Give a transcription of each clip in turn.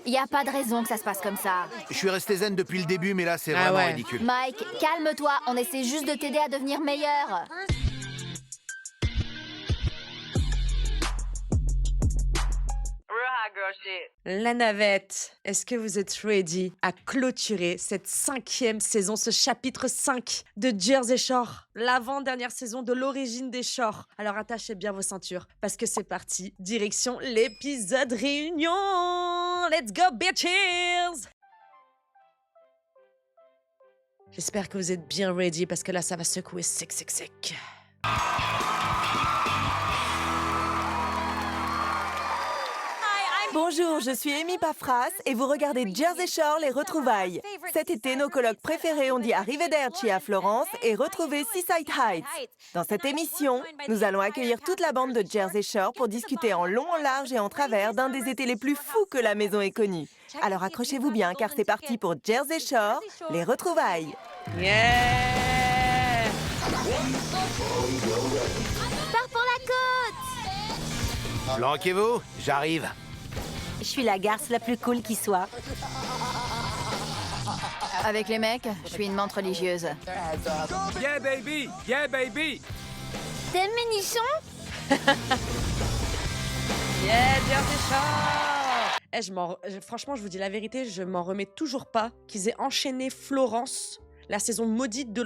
Y a pas de raison que ça se passe comme ça. Je suis resté zen depuis le début, mais là, c'est vraiment ridicule. Mike, calme-toi, on essaie juste de t'aider à devenir meilleur. La navette, est-ce que vous êtes ready à clôturer cette 5e saison, ce chapitre 5 de Jersey Shore, l'avant-dernière saison de l'origine des Shores? Alors attachez bien vos ceintures parce que c'est parti, direction l'épisode réunion. Let's go bitches! J'espère que vous êtes bien ready parce que là ça va secouer sec. Bonjour, je suis Amy Paffras et vous regardez Jersey Shore, les retrouvailles. Cet été, nos colocs préférés ont dit arrivederci à Florence et retrouver Seaside Heights. Dans cette émission, nous allons accueillir toute la bande de Jersey Shore pour discuter en long, en large et en travers d'un des étés les plus fous que la maison ait connus. Alors accrochez-vous bien car c'est parti pour Jersey Shore, les retrouvailles. Yeah! Pars pour la côte! Planquez-vous, j'arrive. Je suis la garce la plus cool qui soit. Avec les mecs, je suis une menthe religieuse. Yeah, baby! Yeah, baby! T'aimes mes nichons? Yeah, Jersey Shore! Franchement, je vous dis la vérité, je m'en remets toujours pas qu'ils aient enchaîné Florence, la saison maudite de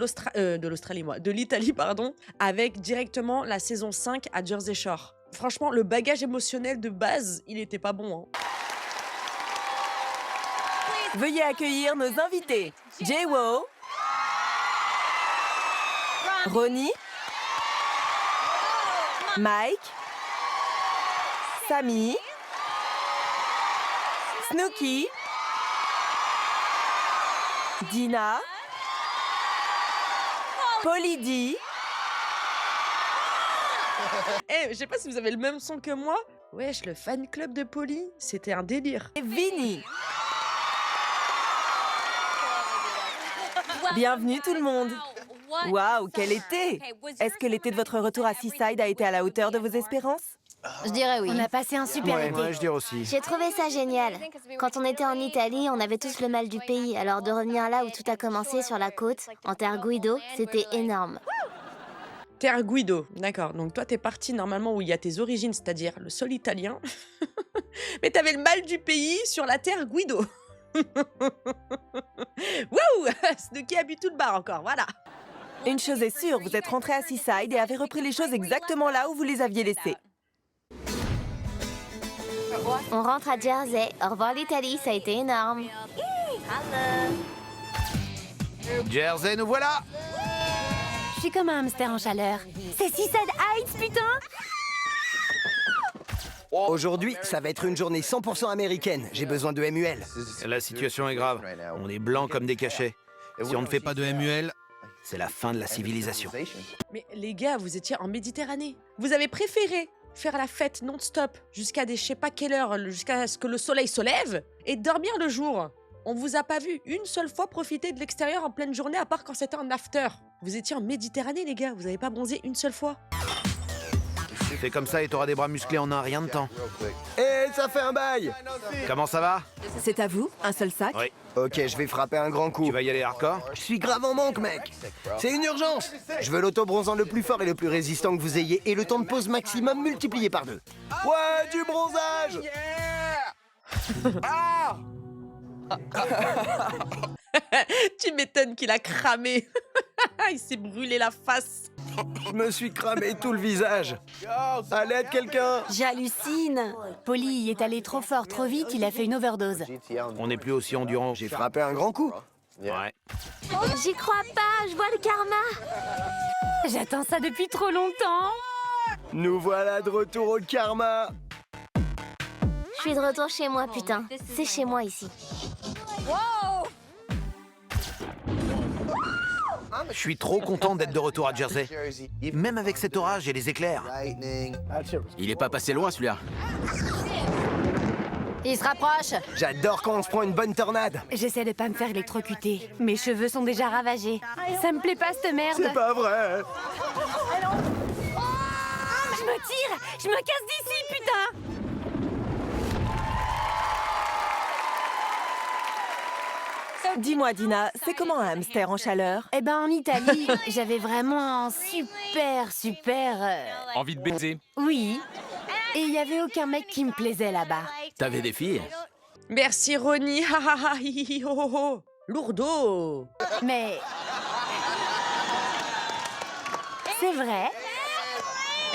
l'Italie, pardon, avec directement la saison 5 à Jersey Shore. Franchement, le bagage émotionnel de base, il était pas bon. Hein. Veuillez accueillir nos invités. Jay-Wo, Ronnie, Mike, Sammy, Snooki, Dina, Pauly D. Je sais pas si vous avez le même son que moi. Wesh, le fan club de Pauly, c'était un délire. Et Vinny. Bienvenue tout le monde. Waouh, quel été! Est-ce que l'été de votre retour à Seaside a été à la hauteur de vos espérances? Je dirais oui. On a passé un super été. Ouais, je dirais aussi. J'ai trouvé ça génial. Quand on était en Italie, on avait tous le mal du pays. Alors de revenir là où tout a commencé sur la côte, en terre Guido, c'était énorme. Terre Guido, d'accord. Donc toi, t'es parti normalement où il y a tes origines, c'est-à-dire le sol italien. Mais t'avais le mal du pays sur la terre Guido. Wouh! Snooki a bu tout le bar encore, voilà. Une chose est sûre, vous êtes rentré à Seaside et avez repris les choses exactement là où vous les aviez laissées. On rentre à Jersey. Au revoir l'Italie, ça a été énorme. Jersey, nous voilà! Je suis comme un hamster en chaleur. C'est Seaside Heights, putain! Aujourd'hui, ça va être une journée 100% américaine. J'ai besoin de MUL. La situation est grave. On est blancs comme des cachets. Si on ne fait pas de MUL, c'est la fin de la civilisation. Mais les gars, vous étiez en Méditerranée. Vous avez préféré faire la fête non-stop jusqu'à je sais pas quelle heure, jusqu'à ce que le soleil se lève et dormir le jour. On vous a pas vu une seule fois profiter de l'extérieur en pleine journée à part quand c'était en after. Vous étiez en Méditerranée les gars, vous avez pas bronzé une seule fois. Fais comme ça et t'auras des bras musclés en un rien de temps. Et ça fait un bail. Comment ça va? C'est à vous, un seul sac? Oui. Ok, je vais frapper un grand coup. Tu vas y aller hardcore? Je suis grave en manque, mec. C'est une urgence. Je veux l'autobronzant le plus fort et le plus résistant que vous ayez et le temps de pause maximum multiplié par 2. Ouais, du bronzage. Ah! Tu m'étonnes qu'il a cramé. Il s'est brûlé la face. Je me suis cramé tout le visage. À l'aide, quelqu'un? J'hallucine. Pauly y est allé trop fort, trop vite, il a fait une overdose. On n'est plus aussi endurant. J'ai frappé un grand coup. Ouais. J'y crois pas, je vois le karma. J'attends ça depuis trop longtemps. Nous voilà de retour au karma. Je suis de retour chez moi, putain. C'est chez moi ici. Je suis trop content d'être de retour à Jersey. Même avec cet orage et les éclairs. Il est pas passé loin celui-là. Il se rapproche. J'adore quand on se prend une bonne tornade. J'essaie de pas me faire électrocuter. Mes cheveux sont déjà ravagés. Ça me plaît pas cette merde. C'est pas vrai. Je me tire. Je me casse d'ici, putain. Dis-moi, Dina, c'est comment un hamster en chaleur? Eh ben, en Italie, j'avais vraiment super... Envie de baiser. Oui. Et il y avait aucun mec qui me plaisait là-bas. T'avais des filles? Merci Ronnie, ha ha ha, hi hi ho ho ho. Lourdeau. Mais... C'est vrai.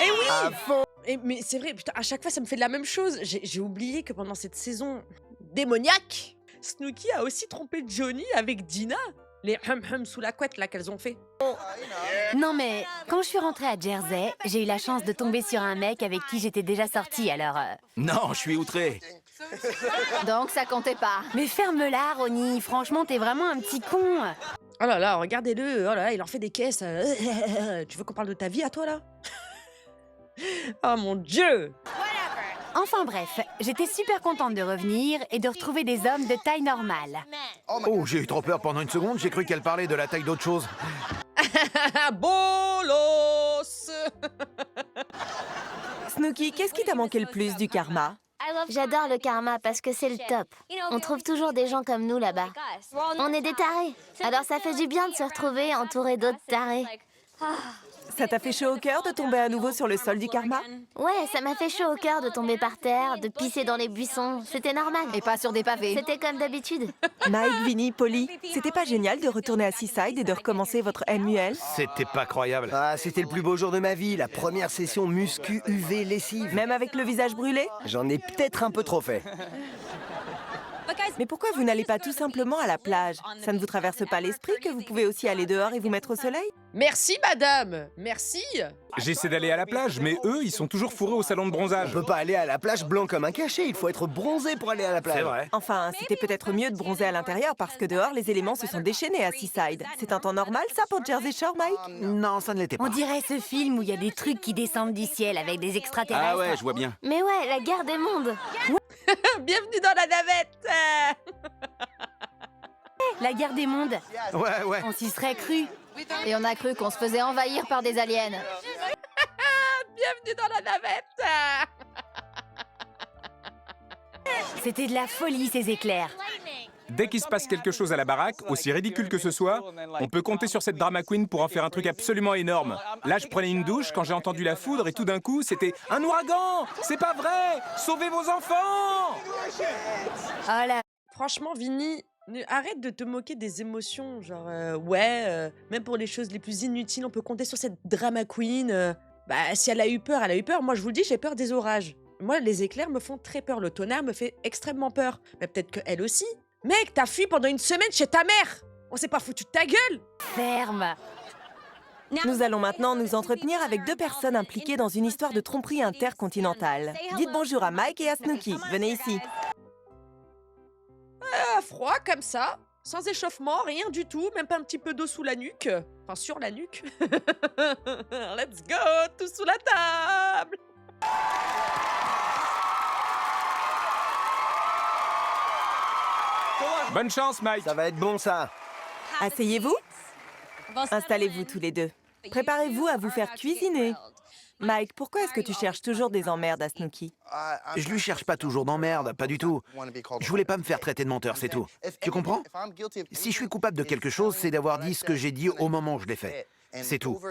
Eh oui. À fond. Mais c'est vrai, putain, à chaque fois ça me fait la même chose. J'ai oublié que pendant cette saison démoniaque, Snooki a aussi trompé Johnny avec Dina. Les hum-hum sous la couette là qu'elles ont fait. Non mais, quand je suis rentrée à Jersey, j'ai eu la chance de tomber sur un mec avec qui j'étais déjà sortie, alors... Non, je suis outré. Donc ça comptait pas. Mais ferme-la, Ronnie, franchement, t'es vraiment un petit con. Oh là là, regardez-le, oh là là, il en fait des caisses. Tu veux qu'on parle de ta vie à toi là? Oh mon Dieu! Enfin bref, j'étais super contente de revenir et de retrouver des hommes de taille normale. Oh, j'ai eu trop peur pendant une seconde, j'ai cru qu'elle parlait de la taille d'autre chose. Bolos! Snooki, qu'est-ce qui t'a manqué le plus du karma? J'adore le karma parce que c'est le top. On trouve toujours des gens comme nous là-bas. On est des tarés. Alors ça fait du bien de se retrouver entouré d'autres tarés. Ça t'a fait chaud au cœur de tomber à nouveau sur le sol du karma? Ouais, ça m'a fait chaud au cœur de tomber par terre, de pisser dans les buissons. C'était normal. Et pas sur des pavés. C'était comme d'habitude. Mike, Vinny, Polly, c'était pas génial de retourner à Seaside et de recommencer votre MUL? C'était pas croyable. Ah, c'était le plus beau jour de ma vie, la première session muscu UV lessive. Même avec le visage brûlé? J'en ai peut-être un peu trop fait. Mais pourquoi vous n'allez pas tout simplement à la plage? Ça ne vous traverse pas l'esprit que vous pouvez aussi aller dehors et vous mettre au soleil? Merci madame, merci. J'essaie d'aller à la plage, mais eux, ils sont toujours fourrés au salon de On bronzage. peut pas aller à la plage blanc comme un cachet, il faut être bronzé pour aller à la plage. C'est vrai. Enfin, c'était peut-être mieux de bronzer à l'intérieur parce que dehors, les éléments se sont déchaînés à Seaside. C'est un temps normal, ça, pour Jersey Shore, Mike? Non, ça ne l'était pas. On dirait ce film où il y a des trucs qui descendent du ciel avec des extraterrestres. Ah ouais, je vois bien. Mais ouais, la guerre des mondes. Bienvenue dans la navette. La guerre des mondes, Ouais, ouais. on s'y serait cru. Et on a cru qu'on se faisait envahir par des aliens. Bienvenue dans la navette. C'était de la folie, ces éclairs. Dès qu'il se passe quelque chose à la baraque, aussi ridicule que ce soit, on peut compter sur cette drama queen pour en faire un truc absolument énorme. Là, je prenais une douche quand j'ai entendu la foudre et tout d'un coup, c'était un ouragan! C'est pas vrai! Sauvez vos enfants! Oh là. Franchement, Vinny, arrête de te moquer des émotions. Genre, même pour les choses les plus inutiles, on peut compter sur cette drama queen. Bah, si elle a eu peur, elle a eu peur. Moi, je vous le dis, j'ai peur des orages. Moi, les éclairs me font très peur. Le tonnerre me fait extrêmement peur. Mais peut-être qu'elle aussi. Mec, t'as fui pendant une semaine chez ta mère. On s'est pas foutu de ta gueule. Ferme. Nous allons maintenant nous entretenir avec deux personnes impliquées dans une histoire de tromperie intercontinentale. Dites bonjour à Mike et à Snooki. Venez ici. Froid comme ça, sans échauffement, rien du tout, même pas un petit peu d'eau sous la nuque. Enfin, sur la nuque. Let's go, tout sous la table. Bonne chance, Mike! Ça va être bon, ça. Asseyez-vous. Installez-vous tous les deux. Préparez-vous à vous faire cuisiner. Mike, pourquoi est-ce que tu cherches toujours des emmerdes à Snooki? Je lui cherche pas toujours d'emmerde, pas du tout. Je voulais pas me faire traiter de menteur, c'est tout. Tu comprends? Si je suis coupable de quelque chose, c'est d'avoir dit ce que j'ai dit au moment où je l'ai fait. C'est tout.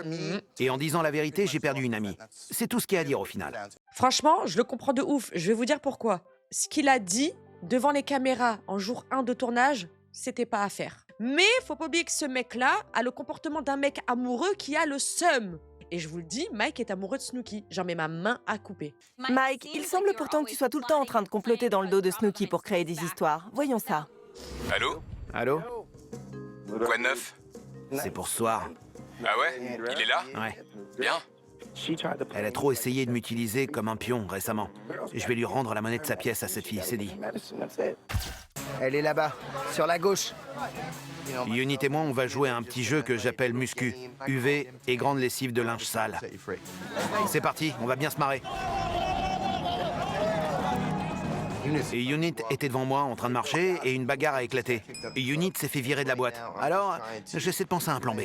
Et en disant la vérité, j'ai perdu une amie. C'est tout ce qu'il y a à dire au final. Franchement, je le comprends de ouf. Je vais vous dire pourquoi. Ce qu'il a dit devant les caméras en jour 1 de tournage, c'était pas à faire. Mais faut pas oublier que ce mec-là a le comportement d'un mec amoureux qui a le seum. Et je vous le dis, Mike est amoureux de Snooki. J'en mets ma main à couper. Mike, il semble pourtant que tu sois tout le temps en train de comploter dans le dos de Snooki pour créer des histoires. Voyons ça. Allô? Allô? Quoi de neuf? C'est pour ce soir. Ah ouais? Il est là? Ouais. Bien. Elle a trop essayé de m'utiliser comme un pion récemment. Je vais lui rendre la monnaie de sa pièce à cette fille, c'est dit. Elle est là-bas, sur la gauche. Unit et moi, on va jouer à un petit jeu que j'appelle Muscu. UV et grande lessive de linge sale. C'est parti, on va bien se marrer. Et Unit était devant moi en train de marcher et une bagarre a éclaté. Et Unit s'est fait virer de la boîte. Alors, j'essaie de penser à un plan B.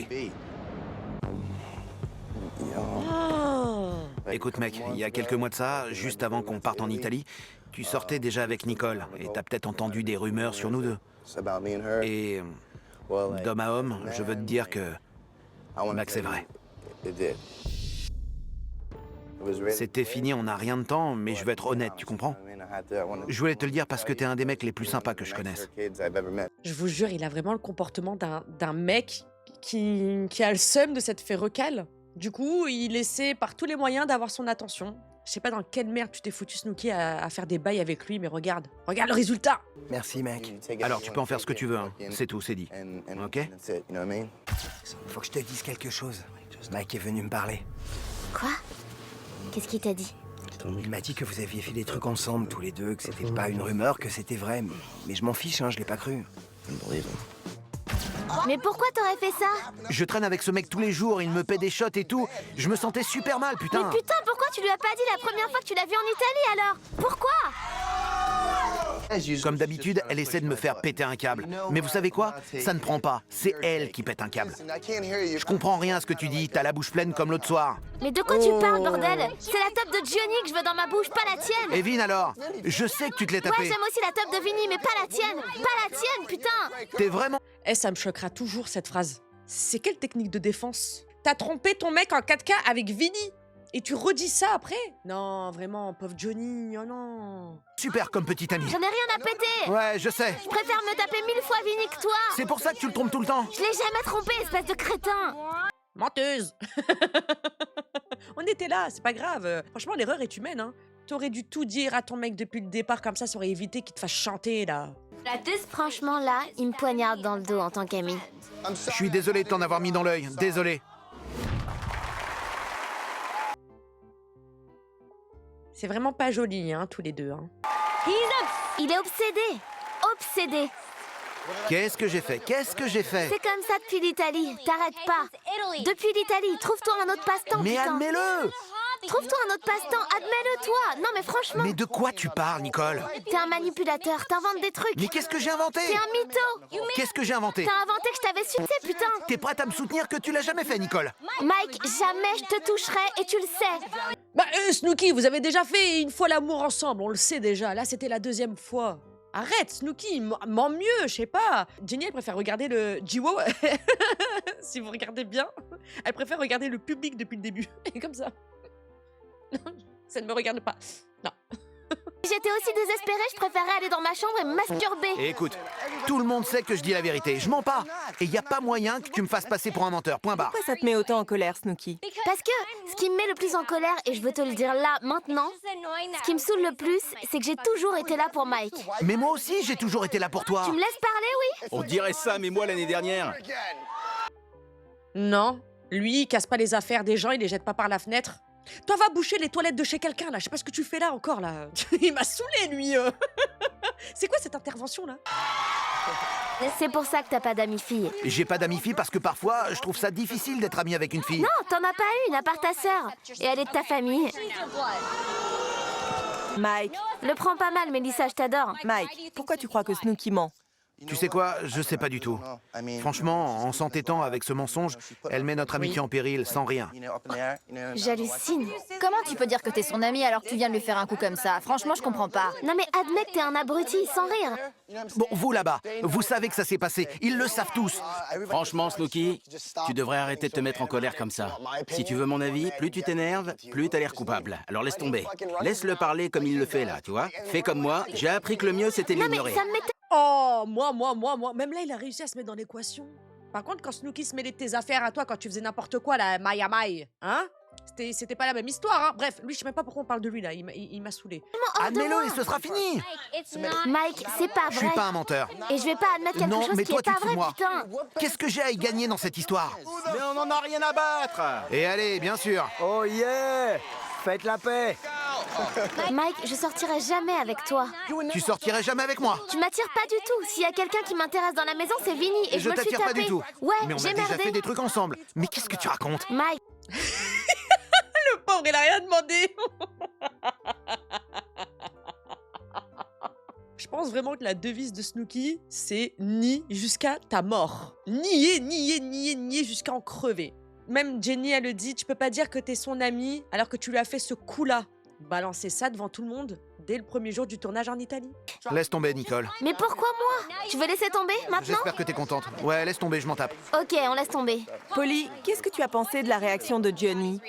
Écoute mec, il y a quelques mois de ça, juste avant qu'on parte en Italie, Tu sortais déjà avec Nicole, et t'as peut-être entendu des rumeurs sur nous deux. Et d'homme à homme, je veux te dire que Max c'est vrai. C'était fini, on n'a rien de temps, mais je veux être honnête, tu comprends? Je voulais te le dire parce que t'es un des mecs les plus sympas que je connaisse. Je vous jure, il a vraiment le comportement d'un mec qui a le seum de s'être fait recal. Du coup, il essaie par tous les moyens d'avoir son attention. Je sais pas dans quelle merde tu t'es foutu, Snooki, à faire des bails avec lui, mais regarde le résultat. Merci, mec. Alors tu peux en faire ce que tu veux, hein. C'est tout, c'est dit. Ok? Faut que je te dise quelque chose. Mike est venu me parler. Quoi? Qu'est-ce qu'il t'a dit? Il m'a dit que vous aviez fait des trucs ensemble, tous les deux, que c'était pas une rumeur, que c'était vrai. Mais je m'en fiche, hein, je l'ai pas cru. Mais pourquoi t'aurais fait ça? Je traîne avec ce mec tous les jours, il me paie des shots et tout. Je me sentais super mal, putain. Mais putain, pourquoi tu lui as pas dit la première fois que tu l'as vu en Italie alors? Pourquoi? Comme d'habitude, elle essaie de me faire péter un câble. Mais vous savez quoi? Ça ne prend pas. C'est elle qui pète un câble. Je comprends rien à ce que tu dis. T'as la bouche pleine comme l'autre soir. Mais de quoi tu parles, bordel? C'est la top de Johnny que je veux dans ma bouche, pas la tienne. Et Vin alors? Je sais que tu te l'es Ouais, tapé. j'aime aussi la top de Vinny, mais pas la tienne. Pas la tienne, putain. T'es vraiment... Eh, ça me choquera toujours cette phrase. C'est quelle technique de défense? T'as trompé ton mec en 4K avec Vinny et tu redis ça après? Non, vraiment, pauvre Johnny, oh non. super comme petite amie. J'en ai rien à péter. Ouais, je sais. Je préfère me taper 1000 fois Vinny que toi. C'est pour ça que tu le trompes tout le temps. Je l'ai jamais trompé, espèce de crétin. Menteuse. On était là, c'est pas grave. Franchement, l'erreur est humaine, hein. T'aurais dû tout dire à ton mec depuis le départ, comme ça aurait évité qu'il te fasse chanter, là. Franchement, là, il me poignarde dans le dos en tant qu'ami. Je suis désolé de t'en avoir mis dans l'œil. Désolé. C'est vraiment pas joli, hein, tous les deux. Hein. Il est obsédé. Obsédé. Qu'est-ce que j'ai fait? Qu'est-ce que j'ai fait? C'est comme ça depuis l'Italie. T'arrêtes pas. Depuis l'Italie, trouve-toi un autre passe-temps, Mais putain. admets-le! Trouve-toi un autre passe-temps, admets-le toi. Non mais franchement, Mais de quoi tu parles, Nicole? t'es un manipulateur, t'inventes des trucs. Mais qu'est-ce que j'ai inventé? T'es un mytho. Qu'est-ce que j'ai inventé? T'as inventé que je t'avais sucé, putain. T'es prête à me soutenir que tu l'as jamais fait, Nicole? Mike, jamais je te toucherai et tu le sais. Bah, Snooki, vous avez déjà fait une fois l'amour ensemble, on le sait déjà. Là, c'était la deuxième fois. Arrête, Snooki, mens mieux, je sais pas. Jenny, elle préfère regarder le Jiwo. Si vous regardez bien, elle préfère regarder le public depuis le début. Et comme ça. Ça ne me regarde pas. Non. J'étais aussi désespérée, je préférais aller dans ma chambre et me masturber. Et écoute, tout le monde sait que je dis la vérité. Je mens pas. Et y a pas moyen que tu me fasses passer pour un menteur. Point barre. Pourquoi ça te met autant en colère, Snooki? Parce que ce qui me met le plus en colère, et je veux te le dire là, maintenant, ce qui me saoule le plus, c'est que j'ai toujours été là pour Mike. Mais moi aussi, j'ai toujours été là pour toi. Tu me laisses parler, oui? On dirait ça, mais moi l'année dernière. Non. Lui, il casse pas les affaires des gens, il les jette pas par la fenêtre. Toi, va boucher les toilettes de chez quelqu'un, là. Je sais pas ce que tu fais là encore, là. Il m'a saoulé, lui. C'est quoi cette intervention, là? C'est pour ça que t'as pas d'amis fille. J'ai pas d'amis filles parce que parfois, je trouve ça difficile d'être ami avec une fille. Non, t'en as pas une, à part ta sœur. Et elle est de ta famille. Mike, Le prends pas mal, Mélissa, je t'adore. Mike, pourquoi tu crois que Snooki ment? Tu sais quoi? Je sais pas du tout. Franchement, en s'entêtant avec ce mensonge, elle met notre amitié en péril sans rien. J'hallucine. Comment tu peux dire que t'es son ami alors que tu viens de lui faire un coup comme ça? Franchement, je comprends pas. Non mais admets que t'es un abruti, sans rire. Bon, vous là-bas, vous savez que ça s'est passé. Ils le savent tous. Franchement, Snooki, tu devrais arrêter de te mettre en colère comme ça. Si tu veux mon avis, plus tu t'énerves, plus t'as l'air coupable. Alors laisse tomber. Laisse-le parler comme il le fait là, tu vois. Fais comme moi, j'ai appris que le mieux c'était de Non mais l'ignorer. ça me mettait... Oh, moi. Même là, il a réussi à se mettre dans l'équation. Par contre, quand Snooki se mêlait de tes affaires à toi quand tu faisais n'importe quoi, là, Maya Mai, hein? C'était pas la même histoire, hein? Bref, lui, je sais même pas pourquoi on parle de lui, là. Il m'a saoulé. Admets-le et ce sera fini. Mike, c'est pas Je suis vrai. pas un menteur. Et je vais pas admettre quelque Non, chose mais qui toi, est tu pas te fous de vrai, moi. putain. Qu'est-ce que j'ai à y gagner dans cette histoire? Mais on en a rien à battre. Et allez, bien sûr. Oh yeah! Faites la paix! Mike, je sortirai jamais avec toi. Tu sortirais jamais avec moi. Tu m'attires pas du tout. S'il y a quelqu'un qui m'intéresse dans la maison, c'est Vinny. Et je me le suis t'attire pas tapé. du tout. Ouais, Mais on j'ai a déjà merdé. fait des trucs ensemble. Mais qu'est-ce que tu racontes? Mike, Le pauvre, il a rien demandé. Je pense vraiment que la devise de Snooki, c'est nie jusqu'à ta mort. Nier jusqu'à en crever. Même Jenny, elle le dit, tu peux pas dire que t'es son amie alors que tu lui as fait ce coup-là. balancer ça devant tout le monde dès le premier jour du tournage en Italie. Laisse tomber, Nicole. Mais pourquoi moi? Tu veux laisser tomber maintenant? J'espère que t'es contente. Ouais, laisse tomber, je m'en tape. Ok, on laisse tomber. Polly, qu'est-ce que tu as pensé de la réaction de Johnny?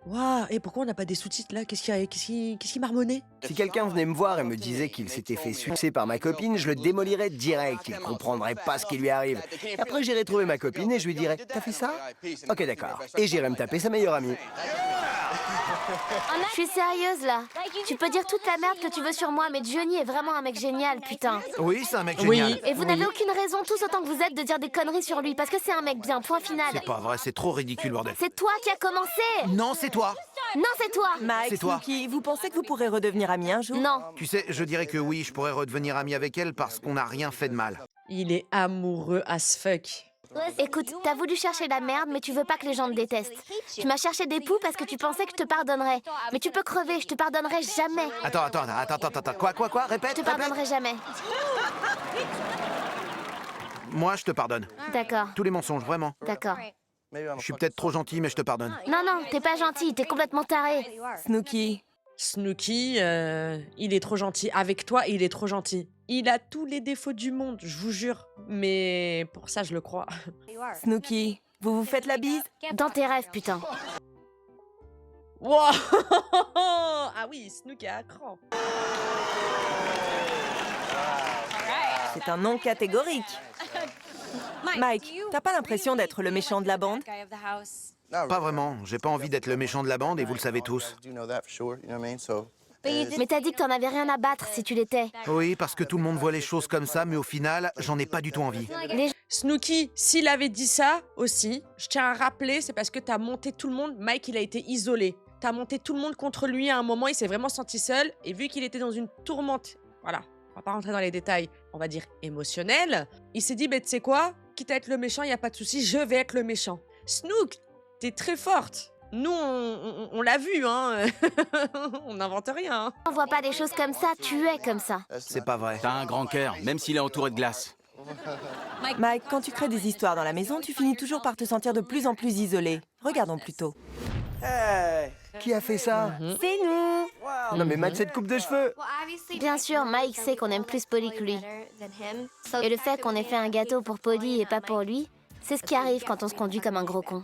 Waouh, et pourquoi on n'a pas des sous-titres là? Qu'est-ce qui marmonnait? Si quelqu'un venait me voir et me disait qu'il s'était fait succès par ma copine, je le démolirais direct. Il comprendrait pas ce qui lui arrive. Après, j'irai trouver ma copine et je lui dirai « T'as fait ça ?» Ok, d'accord. Et j'irai me taper sa meilleure amie. Je suis sérieuse là. Tu peux dire toute la merde que tu veux sur moi, mais Johnny est vraiment un mec génial, putain. Oui, c'est un mec Oui. génial. Et vous n'avez aucune raison, tous autant que vous êtes, de dire des conneries sur lui, parce que c'est un mec bien, point final. C'est pas vrai, c'est trop ridicule, bordel. C'est toi qui as commencé. Non, c'est toi. Non, c'est toi. Mike, C'est toi. Snooki, vous pensez que vous pourrez redevenir amis un jour? Non. Tu sais, je dirais que oui, je pourrais redevenir ami avec elle parce qu'on n'a rien fait de mal. Il est amoureux as fuck. Écoute, t'as voulu chercher la merde, mais tu veux pas que les gens te détestent. Tu m'as cherché des poux parce que tu pensais que je te pardonnerais. Mais tu peux crever, je te pardonnerai jamais. Attends. Quoi? Répète, Je te pardonnerai jamais. Moi, je te pardonne. D'accord, Tous les mensonges, vraiment. d'accord. Je suis peut-être trop gentil, mais je te pardonne. Non, t'es pas gentil, t'es complètement taré. Snooki, Snooki, il est trop gentil. Avec toi, il est trop gentil. Il a tous les défauts du monde, je vous jure. Mais pour ça, je le crois. Snooki, vous vous faites la bise? Dans tes rêves, putain. Wow. Ah oui, Snooki à cran. C'est un non catégorique. Mike, t'as pas l'impression d'être le méchant de la bande? Pas vraiment. J'ai pas envie d'être le méchant de la bande et vous le savez tous. Mais t'as dit que t'en avais rien à battre si tu l'étais. Oui, parce que tout le monde voit les choses comme ça, mais au final, j'en ai pas du tout envie. Snooki, s'il avait dit ça aussi, je tiens à rappeler, c'est parce que t'as monté tout le monde. Mike, il a été isolé. T'as monté tout le monde contre lui à un moment, il s'est vraiment senti seul. Et vu qu'il était dans une tourmente, voilà, on va pas rentrer dans les détails, on va dire émotionnels, il s'est dit, bah, tu sais quoi, quitte à être le méchant, y a pas de souci, je vais être le méchant. Snook, t'es très forte. Nous, on l'a vu, hein. On n'invente rien. Hein. On voit pas des choses comme ça, tu es comme ça. C'est pas vrai. T'as un grand cœur, même s'il est entouré de glace. Mike, quand tu crées des histoires dans la maison, tu finis toujours par te sentir de plus en plus isolé. Regardons plutôt. Hey, qui a fait ça? C'est nous! Non mais mate cette coupe de cheveux. Bien sûr, Mike sait qu'on aime plus Polly que lui. Et le fait qu'on ait fait un gâteau pour Polly et pas pour lui, c'est ce qui arrive quand on se conduit comme un gros con.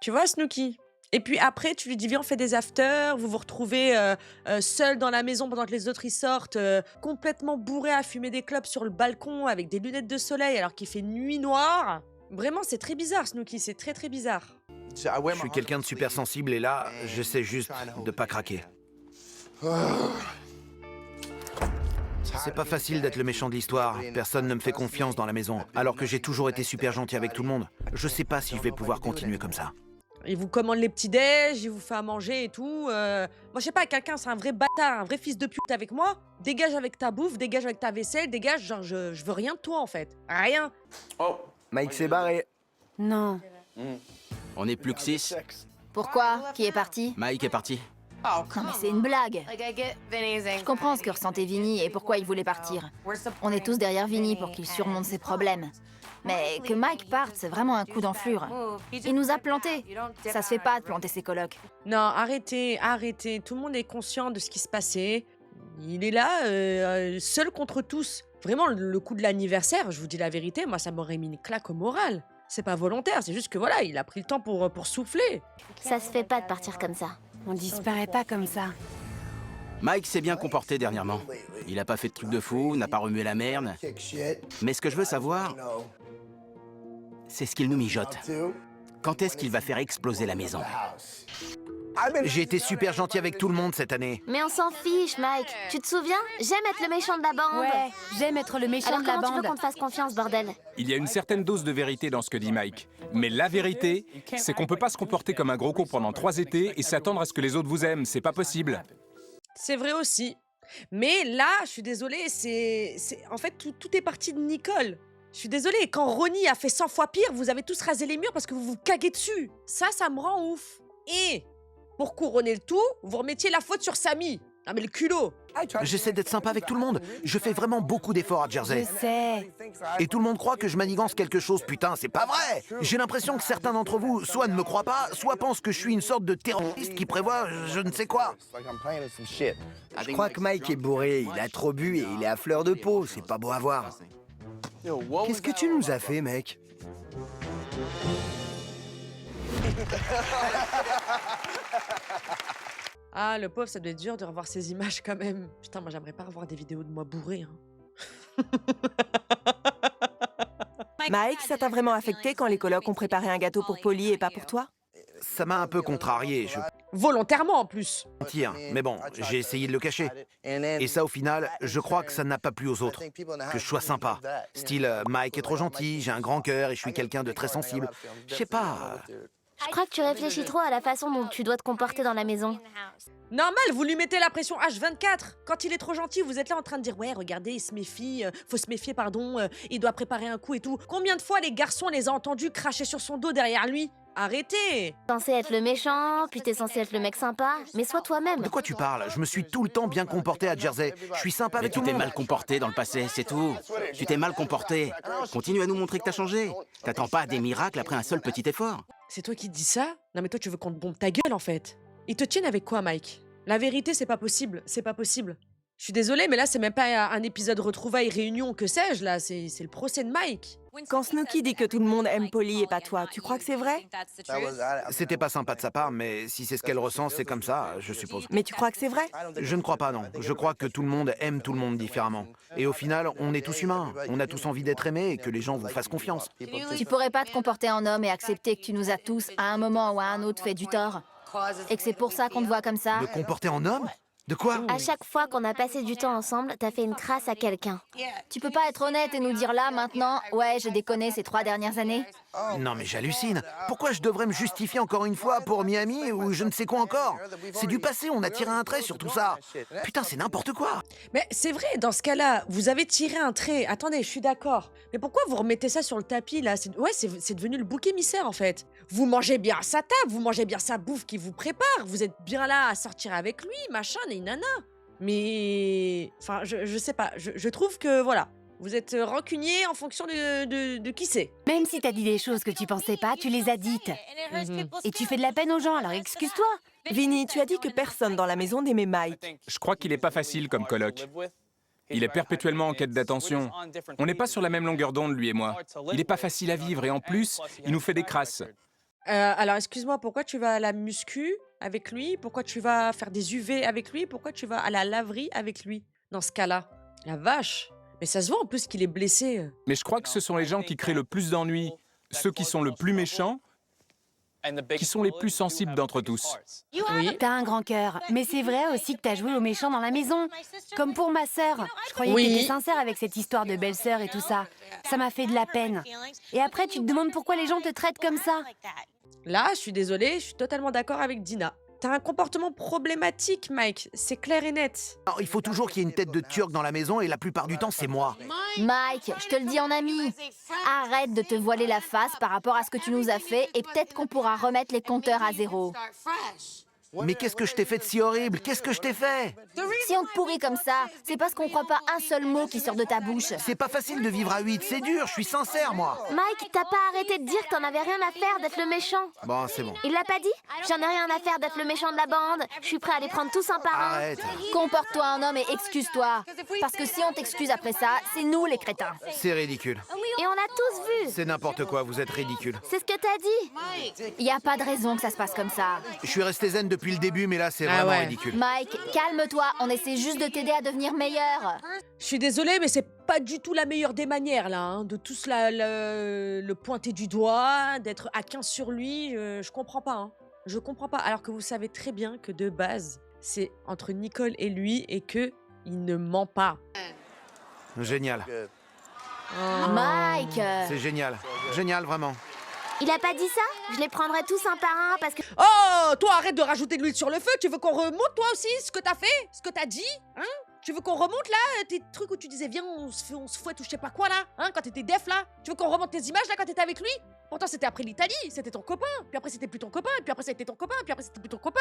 Tu vois, Snooki? Et puis après, tu lui dis, viens, on fait des afters, vous vous retrouvez seul dans la maison pendant que les autres y sortent, complètement bourrés à fumer des clopes sur le balcon avec des lunettes de soleil alors qu'il fait nuit noire. Vraiment, c'est très bizarre, Snooki, c'est très très bizarre. Je suis quelqu'un de super sensible et là, j'essaie juste de pas craquer. C'est pas facile d'être le méchant de l'histoire. Personne ne me fait confiance dans la maison, alors que j'ai toujours été super gentil avec tout le monde. Je sais pas si je vais pouvoir continuer comme ça. Il vous commande les petits déj, il vous fait à manger et tout. Moi, je sais pas, quelqu'un, c'est un vrai bâtard, un vrai fils de pute avec moi. Dégage avec ta bouffe, dégage avec ta vaisselle, dégage, genre, je veux rien de toi, en fait. Rien. Mike s'est barré. Non. On est plus que 6. Pourquoi? Qui est parti? Mike est parti. Non mais c'est une blague. Je comprends ce que ressentait Vinny et pourquoi il voulait partir. On est tous derrière Vinny pour qu'il surmonte ses problèmes. Mais que Mike parte, c'est vraiment un coup d'enflure. Il nous a plantés. Ça se fait pas de planter ses colocs. Non, arrêtez, arrêtez. Tout le monde est conscient de ce qui se passait. Il est là, seul contre tous. Vraiment, le coup de l'anniversaire, je vous dis la vérité, moi, ça m'aurait mis une claque au moral. C'est pas volontaire, c'est juste que voilà, il a pris le temps pour souffler. Ça se fait pas de partir comme ça. On disparaît pas comme ça. Mike s'est bien comporté dernièrement. Il a pas fait de trucs de fou, n'a pas remué la merde. Mais ce que je veux savoir, c'est ce qu'il nous mijote. Quand est-ce qu'il va faire exploser la maison? J'ai été super gentil avec tout le monde cette année. Mais on s'en fiche, Mike. Tu te souviens? J'aime être le méchant de la bande. Ouais, j'aime être le méchant Alors de la comment tu veux bande. qu'on te fasse confiance, bordel? Il y a une certaine dose de vérité dans ce que dit Mike. Mais la vérité, c'est qu'on peut pas se comporter comme un gros con pendant 3 étés et s'attendre à ce que les autres vous aiment. C'est pas possible. C'est vrai aussi. Mais là, je suis désolée, en fait, tout est parti de Nicole. Je suis désolée, quand Ronnie a fait 100 fois pire, vous avez tous rasé les murs parce que vous vous caguez dessus. Ça me rend ouf. Et pour couronner le tout, vous remettiez la faute sur Samy. Ah mais le culot. J'essaie d'être sympa avec tout le monde. Je fais vraiment beaucoup d'efforts à Je Jersey. sais. Et tout le monde croit que je manigance quelque chose. Putain, c'est pas vrai. J'ai l'impression que certains d'entre vous soit ne me croient pas, soit pensent que je suis une sorte de terroriste qui prévoit je ne sais quoi. Je crois que Mike est bourré, il a trop bu et il est à fleur de peau, c'est pas beau à voir. Qu'est-ce que tu nous as fait, mec? Ah, le pauvre, ça doit être dur de revoir ces images quand même. Putain, moi, j'aimerais pas revoir des vidéos de moi bourré. Hein. Mike, ça t'a vraiment affecté quand les colocs ont préparé un gâteau pour Polly et pas pour toi? Ça m'a un peu contrarié, je Volontairement, en plus. peux mentir. Mais bon, j'ai essayé de le cacher. Et ça, au final, je crois que ça n'a pas plu aux autres. Que je sois sympa. Style, Mike est trop gentil, j'ai un grand cœur et je suis quelqu'un de très sensible. Je sais pas. Je crois que tu réfléchis trop à la façon dont tu dois te comporter dans la maison. Normal, vous lui mettez la pression H24. Quand il est trop gentil, vous êtes là en train de dire « Ouais, regardez, il se méfie, faut se méfier, pardon, il doit préparer un coup et tout. » Combien de fois les garçons les a entendus cracher sur son dos derrière lui? Arrêtez! T'es censé être le méchant, puis t'es censé être le mec sympa, mais sois toi-même. De quoi tu parles? Je me suis tout le temps bien comporté à Jersey. Je suis sympa Mais avec tu tout t'es le monde. mal comporté dans le passé, c'est tout. Tu t'es mal comporté. Continue à nous montrer que t'as changé. T'attends pas des miracles après un seul petit effort. C'est toi qui te dis ça? Non mais toi tu veux qu'on te bombe ta gueule en fait. Ils te tiennent avec quoi, Mike? La vérité, c'est pas possible, c'est pas possible. Je suis désolée, mais là c'est même pas un épisode retrouvailles, réunion, que sais-je là, c'est le procès de Mike. Quand Snooki dit que tout le monde aime Polly et pas toi, tu crois que c'est vrai? C'était pas sympa de sa part, mais si c'est ce qu'elle ressent, c'est comme ça, je suppose. Mais tu crois que c'est vrai? Je ne crois pas, non. Je crois que tout le monde aime tout le monde différemment. Et au final, on est tous humains. On a tous envie d'être aimés et que les gens vous fassent confiance. Tu pourrais pas te comporter en homme et accepter que tu nous as tous, à un moment ou à un autre, fait du tort. Et que c'est pour ça qu'on te voit comme ça. Me comporter en homme? De quoi? À chaque fois qu'on a passé du temps ensemble, t'as fait une crasse à quelqu'un. Tu peux pas être honnête et nous dire là, maintenant, ouais, j'ai déconné ces 3 dernières années. Non mais j'hallucine. Pourquoi je devrais me justifier encore une fois pour Miami ou je ne sais quoi encore? C'est du passé, on a tiré un trait sur tout ça. Putain, c'est n'importe quoi. Mais c'est vrai, dans ce cas-là, vous avez tiré un trait. Attendez, je suis d'accord. Mais pourquoi vous remettez ça sur le tapis là? Ouais, c'est devenu le bouc émissaire en fait. Vous mangez bien sa table, vous mangez bien sa bouffe qui vous prépare, vous êtes bien là à sortir avec lui, machin, et nana. Mais... Enfin, je sais pas, je trouve que voilà. Vous êtes rancunier en fonction de qui c'est. Même si t'as dit des choses que tu pensais pas, tu les as dites. Et tu fais de la peine aux gens, alors excuse-toi. Vinny, tu as dit que personne dans la maison n'aimait Mike. Je crois qu'il est pas facile comme coloc. Il est perpétuellement en quête d'attention. On n'est pas sur la même longueur d'onde, lui et moi. Il est pas facile à vivre et en plus, il nous fait des crasses. Alors, excuse-moi, pourquoi tu vas à la muscu avec lui? Pourquoi tu vas faire des UV avec lui? Pourquoi tu vas à la laverie avec lui, dans ce cas-là? La vache! Mais ça se voit en plus qu'il est blessé. Mais je crois que ce sont les gens qui créent le plus d'ennuis, ceux qui sont le plus méchants, qui sont les plus sensibles d'entre tous. Oui. T'as un grand cœur, mais c'est vrai aussi que t'as joué aux méchants dans la maison. Comme pour ma sœur. Je croyais Oui. que t'étais sincère avec cette histoire de belle-sœur et tout ça. Ça m'a fait de la peine. Et après, tu te demandes pourquoi les gens te traitent comme ça. Là, je suis désolée, je suis totalement d'accord avec Dina. T'as un comportement problématique, Mike. C'est clair et net. Alors, il faut toujours qu'il y ait une tête de Turc dans la maison et la plupart du temps, c'est moi. Mike, je te le dis en ami. Arrête de te voiler la face par rapport à ce que tu nous as fait et peut-être qu'on pourra remettre les compteurs à zéro. Mais qu'est-ce que je t'ai fait de si horrible? Qu'est-ce que je t'ai fait? Si on te pourrit comme ça, c'est parce qu'on croit pas un seul mot qui sort de ta bouche. C'est pas facile de vivre à 8, c'est dur, je suis sincère, moi. Mike, t'as pas arrêté de dire que t'en avais rien à faire d'être le méchant. Bon, c'est bon. Il l'a pas dit? J'en ai rien à faire d'être le méchant de la bande. Je suis prêt à les prendre tous un par un. Arrête. Comporte-toi en homme et excuse-toi. Parce que si on t'excuse après ça, c'est nous les crétins. C'est ridicule. Et on l'a tous vu. C'est n'importe quoi, vous êtes ridicule. C'est ce que t'as dit. Y a pas de raison que ça se passe comme ça. Je suis resté zen depuis le début, mais là, c'est Ah vraiment ouais. ridicule. Mike, calme-toi, on essaie juste de t'aider à devenir meilleur. Je suis désolée, mais c'est pas du tout la meilleure des manières, là. Hein, de tous le pointer du doigt, d'être à 15 sur lui. Je comprends pas. Hein. Je comprends pas. Alors que vous savez très bien que de base, c'est entre Nicole et lui et que il ne ment pas. Génial. Mike C'est génial. Génial, vraiment. Il a pas dit ça? Je les prendrai tous un par un parce que... Oh, toi, arrête de rajouter de l'huile sur le feu. Tu veux qu'on remonte, toi aussi, ce que t'as fait? Ce que t'as dit? Hein? Tu veux qu'on remonte, là, tes trucs où tu disais, viens, on se fouette ou je sais pas quoi, là? Hein, quand t'étais def, là? Tu veux qu'on remonte tes images, là, quand t'étais avec lui? Pourtant, c'était après l'Italie. C'était ton copain. Puis après, c'était plus ton copain. Puis après, ça a été ton copain. Puis après, c'était plus ton copain.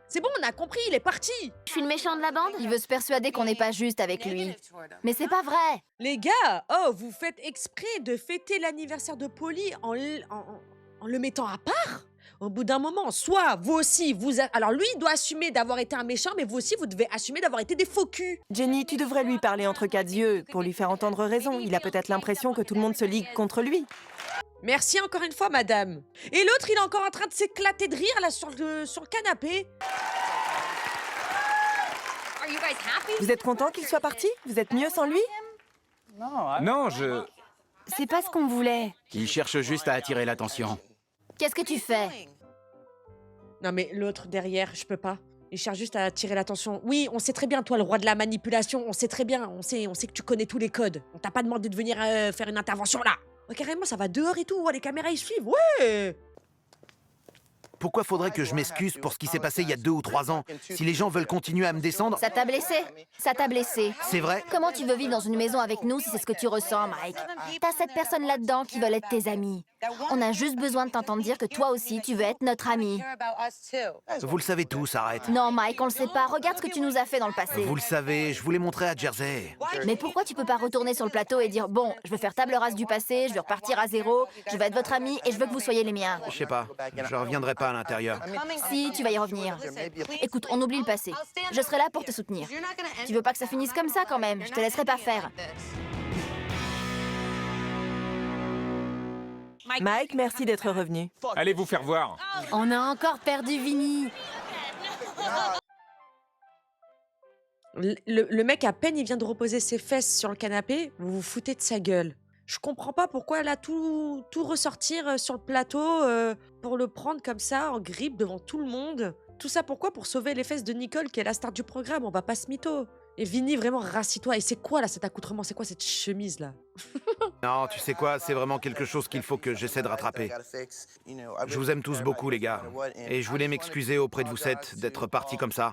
C'est bon, on a compris, il est parti. Je suis le méchant de la bande? Il veut se persuader qu'on n'est pas juste avec lui. Mais c'est pas vrai. Les gars, oh, vous faites exprès de fêter l'anniversaire de Polly en le mettant à part? Au bout d'un moment, soit vous aussi, alors lui, il doit assumer d'avoir été un méchant, mais vous aussi, vous devez assumer d'avoir été des faux culs. Jenny, tu devrais lui parler entre quatre yeux pour lui faire entendre raison. Il a peut-être l'impression que tout le monde se ligue contre lui. Merci encore une fois, madame. Et l'autre, il est encore en train de s'éclater de rire, là, sur le canapé. Vous êtes content qu'il soit parti? Vous êtes mieux sans lui? Non, je... C'est pas ce qu'on voulait. Il cherche juste à attirer l'attention. Qu'est-ce que tu fais? Non, mais l'autre derrière, je peux pas. Il cherche juste à attirer l'attention. Oui, on sait très bien, toi, le roi de la manipulation, on sait très bien. On sait que tu connais tous les codes. On t'a pas demandé de venir faire une intervention, là. Oh, carrément, ça va dehors et tout. Oh, les caméras, ils suivent. Ouais. Pourquoi faudrait que je m'excuse pour ce qui s'est passé il y a 2 ou 3 ans? Si les gens veulent continuer à me descendre... Ça t'a blessé? Ça t'a blessé. C'est vrai? Comment tu veux vivre dans une maison avec nous si c'est ce que tu ressens, Mike? T'as cette personne là-dedans qui veulent être tes amis. On a juste besoin de t'entendre dire que toi aussi, tu veux être notre ami. Vous le savez tous, arrête. Non, Mike, on le sait pas. Regarde ce que tu nous as fait dans le passé. Vous le savez, je vous l'ai montré à Jersey. Mais pourquoi tu peux pas retourner sur le plateau et dire « Bon, je veux faire table rase du passé, je veux repartir à zéro, je veux être votre ami et je veux que vous soyez les miens. Je sais pas, je reviendrai pas à l'intérieur. » Si, tu vas y revenir. Écoute, on oublie le passé. Je serai là pour te soutenir. Tu veux pas que ça finisse comme ça quand même? Je te laisserai pas faire. Mike, merci d'être revenu. Allez vous faire voir. On a encore perdu Vinny. Le mec, à peine il vient de reposer ses fesses sur le canapé, vous vous foutez de sa gueule. Je comprends pas pourquoi elle a tout ressortir sur le plateau pour le prendre comme ça, en grippe, devant tout le monde. Tout ça pourquoi? Pour sauver les fesses de Nicole, qui est la star du programme, on va pas se mytho. Et Vinny, vraiment, rassis-toi. Et c'est quoi, là, cet accoutrement? C'est quoi, cette chemise, là? Non, tu sais quoi, c'est vraiment quelque chose qu'il faut que j'essaie de rattraper. Je vous aime tous beaucoup, les gars. Et je voulais m'excuser auprès de vous 7 d'être parti comme ça.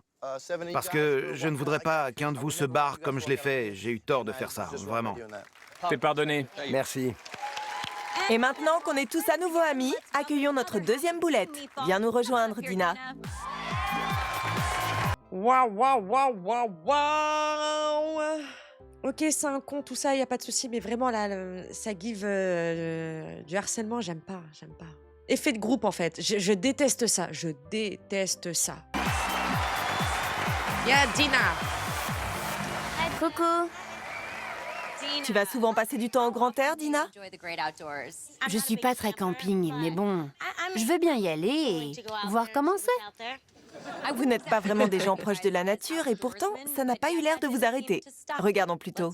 Parce que je ne voudrais pas qu'un de vous se barre comme je l'ai fait. J'ai eu tort de faire ça, vraiment. T'es pardonné. Merci. Et maintenant qu'on est tous à nouveau amis, accueillons notre deuxième boulette. Viens nous rejoindre, Dina. Waouh, waouh, waouh, waouh, waouh! Ok, c'est un con, tout ça, y a pas de souci, mais vraiment, là, ça give du harcèlement, j'aime pas. Effet de groupe, en fait. Je déteste ça, Y'a Dina! Coucou. Tu vas souvent passer du temps au grand air, Dina? Je suis pas très camping, mais bon, je veux bien y aller et voir comment c'est. Vous n'êtes pas vraiment des gens proches de la nature et pourtant, ça n'a pas eu l'air de vous arrêter. Regardons plutôt.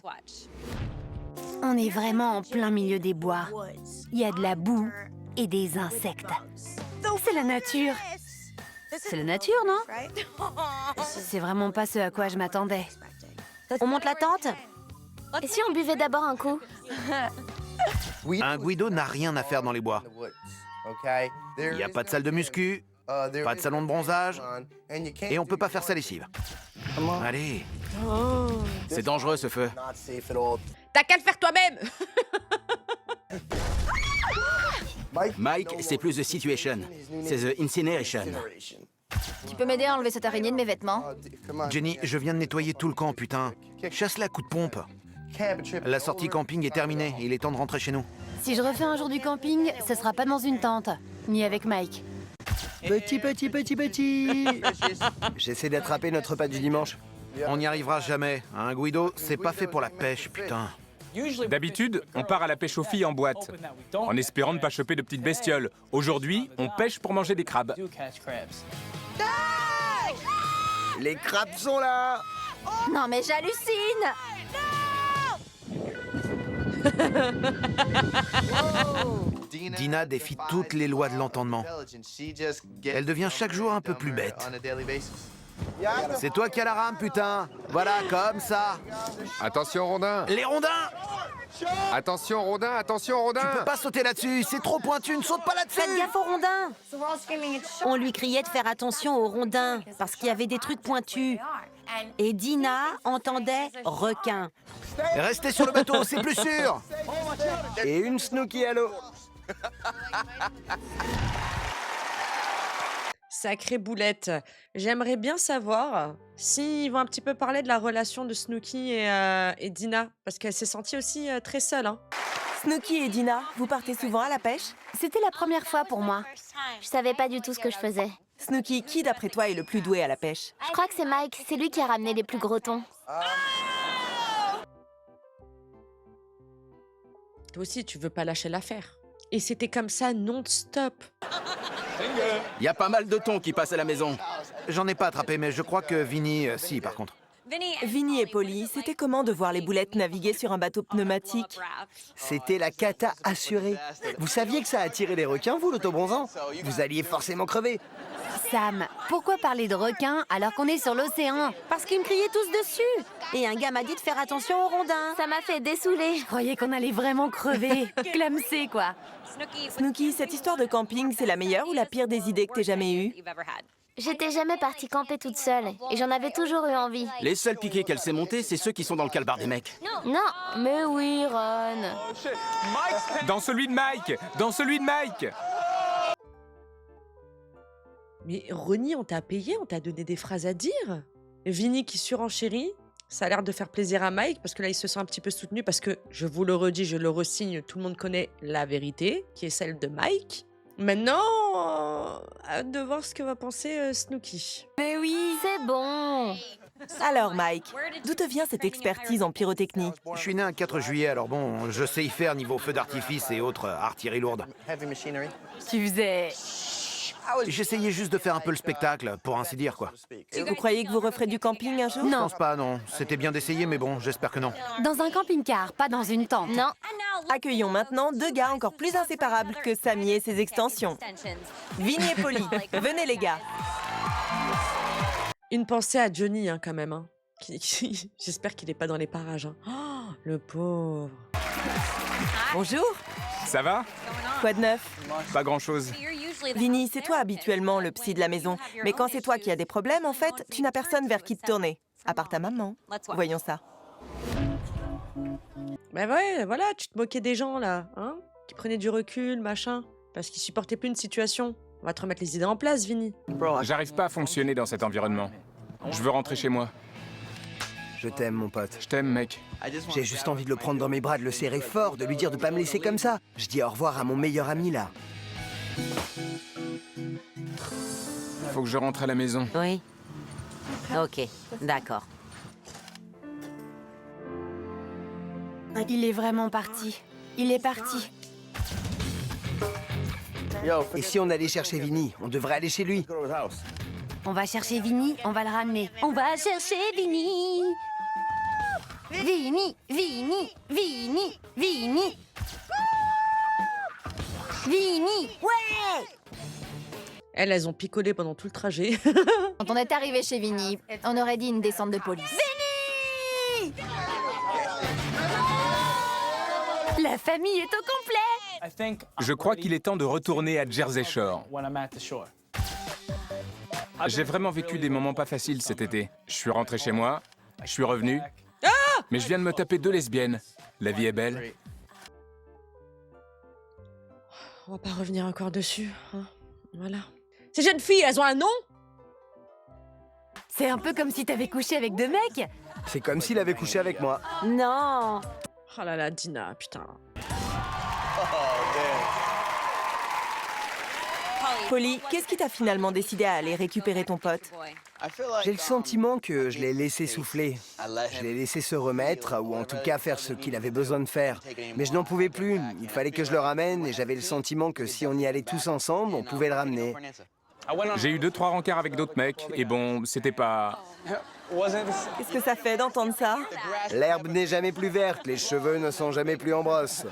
On est vraiment en plein milieu des bois. Il y a de la boue et des insectes. C'est la nature. C'est la nature, non? C'est vraiment pas ce à quoi je m'attendais. On monte la tente? Et si on buvait d'abord un coup? Un Guido n'a rien à faire dans les bois. Il n'y a pas de salle de muscu, pas de salon de bronzage, et on peut pas faire sa lessive. Allez. C'est dangereux, ce feu. T'as qu'à le faire toi-même! Mike, c'est plus The Situation. C'est The Incineration. Tu peux m'aider à enlever cette araignée de mes vêtements? Jenny, je viens de nettoyer tout le camp, putain. Chasse-la à coup de pompe. La sortie camping est terminée, il est temps de rentrer chez nous. Si je refais un jour du camping, ce sera pas dans une tente, ni avec Mike. Petit. J'essaie d'attraper notre repas du dimanche. On n'y arrivera jamais. Un Guido, c'est pas fait pour la pêche, putain. D'habitude, on part à la pêche aux filles en boîte, en espérant ne pas choper de petites bestioles. Aujourd'hui, on pêche pour manger des crabes. Les crabes sont là. Non mais j'hallucine! Dina défie toutes les lois de l'entendement. Elle devient chaque jour un peu plus bête. C'est toi qui as la rame, putain. Voilà, comme ça. Attention, Rondin. Les rondins! Attention, Rondin. Attention, Rondin. Tu peux pas sauter là-dessus, c'est trop pointu, ne saute pas là-dessus! Faites gaffe aux rondins. On lui criait de faire attention aux rondins, parce qu'il y avait des trucs pointus. Et Dina entendait requin. Restez sur le bateau, c'est plus sûr! Et une Snooki à l'eau. Sacrée boulette. J'aimerais bien savoir s'ils vont un petit peu parler de la relation de Snooki et Dina, parce qu'elle s'est sentie aussi très seule. Hein. Snooki et Dina, vous partez souvent à la pêche? C'était la première fois pour moi. Je savais pas du tout ce que je faisais. Snooki, qui d'après toi est le plus doué à la pêche? Je crois que c'est Mike, c'est lui qui a ramené les plus gros thons. Toi aussi, tu veux pas lâcher l'affaire. Et c'était comme ça non-stop. Il y a pas mal de thons qui passent à la maison. J'en ai pas attrapé, mais je crois que Vinny, si, par contre. Vinny et Polly, c'était comment de voir les boulettes naviguer sur un bateau pneumatique? C'était la cata assurée. Vous saviez que ça attirait les requins, vous, l'autobronzant? Vous alliez forcément crever. Sam, pourquoi parler de requins alors qu'on est sur l'océan? Parce qu'ils me criaient tous dessus. Et un gars m'a dit de faire attention aux rondins. Ça m'a fait dessouler. Je croyais qu'on allait vraiment crever. Clamsé, quoi. Snooki, cette histoire de camping, c'est la meilleure ou la pire des idées que t'aies jamais eues? J'étais jamais partie camper toute seule et j'en avais toujours eu envie. Les seuls piquets qu'elle s'est montée, c'est ceux qui sont dans le calbar des mecs. Non, mais oui, Ron. Dans celui de Mike! Dans celui de Mike! Mais Ronnie, on t'a payé, on t'a donné des phrases à dire. Vinny qui surenchérit, ça a l'air de faire plaisir à Mike parce que là, il se sent un petit peu soutenu parce que, je vous le redis, je le ressigne, tout le monde connaît la vérité, qui est celle de Mike. Maintenant, hâte de voir ce que va penser Snooki. Mais oui. C'est bon. Alors Mike, d'où te vient cette expertise en pyrotechnie? Je suis né un 4 juillet, alors bon, je sais y faire niveau feu d'artifice et autres artillerie lourde. Tu faisais... J'essayais juste de faire un peu le spectacle, pour ainsi dire, quoi. Vous croyez que vous referez du camping un jour? Je Non, pense pas, non. C'était bien d'essayer, mais bon, j'espère que non. dans un camping-car, pas dans une tente. Non. Accueillons maintenant deux gars encore plus inséparables que Sammy et ses extensions. Vinny et Polly, venez les gars. Une pensée à Johnny, hein, quand même. Hein. J'espère qu'il est pas dans les parages. Hein. Oh, le pauvre. Bonjour. Ça va? Quoi de neuf? Pas grand-chose. Vinny, c'est toi habituellement le psy de la maison. Mais quand c'est toi qui as des problèmes, en fait, tu n'as personne vers qui te tourner. À part ta maman. Voyons ça. Ben ouais, voilà, tu te moquais des gens, là, hein, qui prenaient du recul, machin, parce qu'ils supportaient plus une situation. On va te remettre les idées en place, Vinny. J'arrive pas à fonctionner dans cet environnement. Je veux rentrer chez moi. Je t'aime, mon pote. Je t'aime, mec. J'ai juste envie de le prendre dans mes bras, de le serrer fort, de lui dire de pas me laisser comme ça. Je dis au revoir à mon meilleur ami, là. Faut que je rentre à la maison. Oui. Ok, d'accord. Il est vraiment parti. Il est parti. Et si on allait chercher Vinny, on devrait aller chez lui. On va chercher Vinny, on va le ramener. On va chercher Vinny. Vinny, Vinny, Vinny, Vinny. Vinny, ouais! Elles ont picolé pendant tout le trajet. Quand on est arrivé chez Vinny, on aurait dit une descente de police. La famille est au complet. Je crois qu'il est temps de retourner à Jersey Shore. J'ai vraiment vécu des moments pas faciles cet été. Je suis rentré chez moi, je suis revenu, mais je viens de me taper 2 lesbiennes. La vie est belle. On va pas revenir encore dessus, hein. Voilà. Ces jeunes filles, elles ont un nom? C'est un peu comme si t'avais couché avec 2 mecs. C'est comme s'il avait couché avec moi. Non. Oh là là, Dina, putain. Polly, qu'est-ce qui t'a finalement décidé à aller récupérer ton pote? J'ai le sentiment que je l'ai laissé souffler. Je l'ai laissé se remettre, ou en tout cas faire ce qu'il avait besoin de faire. Mais je n'en pouvais plus. Il fallait que je le ramène, et j'avais le sentiment que si on y allait tous ensemble, on pouvait le ramener. J'ai eu 2-3 rencarts avec d'autres mecs, et bon, c'était pas... Qu'est-ce que ça fait d'entendre ça? L'herbe n'est jamais plus verte, les cheveux ne sont jamais plus en brosse.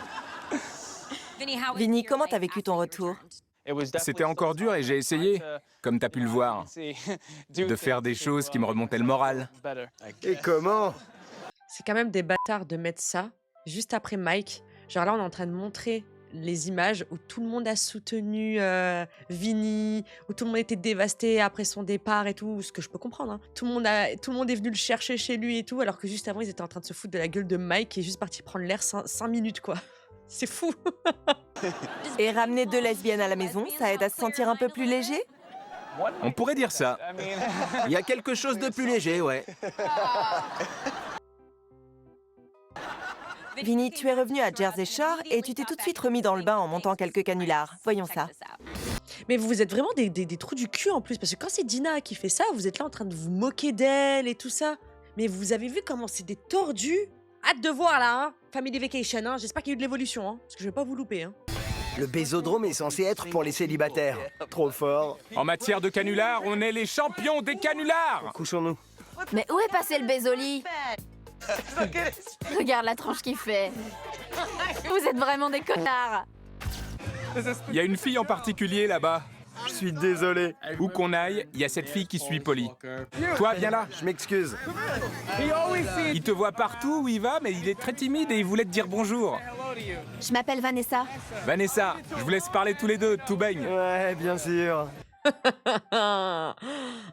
Vinny, comment t'as vécu ton retour? C'était encore dur et j'ai essayé, comme t'as pu le voir, de faire des choses qui me remontaient le moral. Et comment? C'est quand même des bâtards de mettre ça juste après Mike. Genre là, on est en train de montrer les images où tout le monde a soutenu Vinny, où tout le monde était dévasté après son départ et tout, ce que je peux comprendre. Hein. Tout le monde est venu le chercher chez lui et tout, alors que juste avant, ils étaient en train de se foutre de la gueule de Mike qui est juste parti prendre l'air 5 minutes, quoi. C'est fou. Et ramener 2 lesbiennes à la maison, ça aide à se sentir un peu plus léger? On pourrait dire ça. Il y a quelque chose de plus léger, ouais. Vinny, tu es revenu à Jersey Shore et tu t'es tout de suite remis dans le bain en montant quelques canulars. Voyons ça. Mais vous êtes vraiment des trous du cul en plus, parce que quand c'est Dina qui fait ça, vous êtes là en train de vous moquer d'elle et tout ça. Mais vous avez vu comment c'est des tordus? Hâte de voir là, hein. Family Vacation, hein. J'espère qu'il y a eu de l'évolution, hein, parce que je vais pas vous louper. Hein. Le bésodrome est censé être pour les célibataires. Trop fort. En matière de canulars, on est les champions des canulars. Couchons-nous. Mais où est passé le bésoli? Regarde la tranche qu'il fait. Vous êtes vraiment des connards. Il y a une fille en particulier là-bas. Je suis désolé. Où qu'on aille, il y a cette fille qui suit Polly. Toi, viens là. Je m'excuse. Il te voit partout où il va, mais il est très timide et il voulait te dire bonjour. Je m'appelle Vanessa. Vanessa, je vous laisse parler tous les deux, tout baigne. Ouais, bien sûr.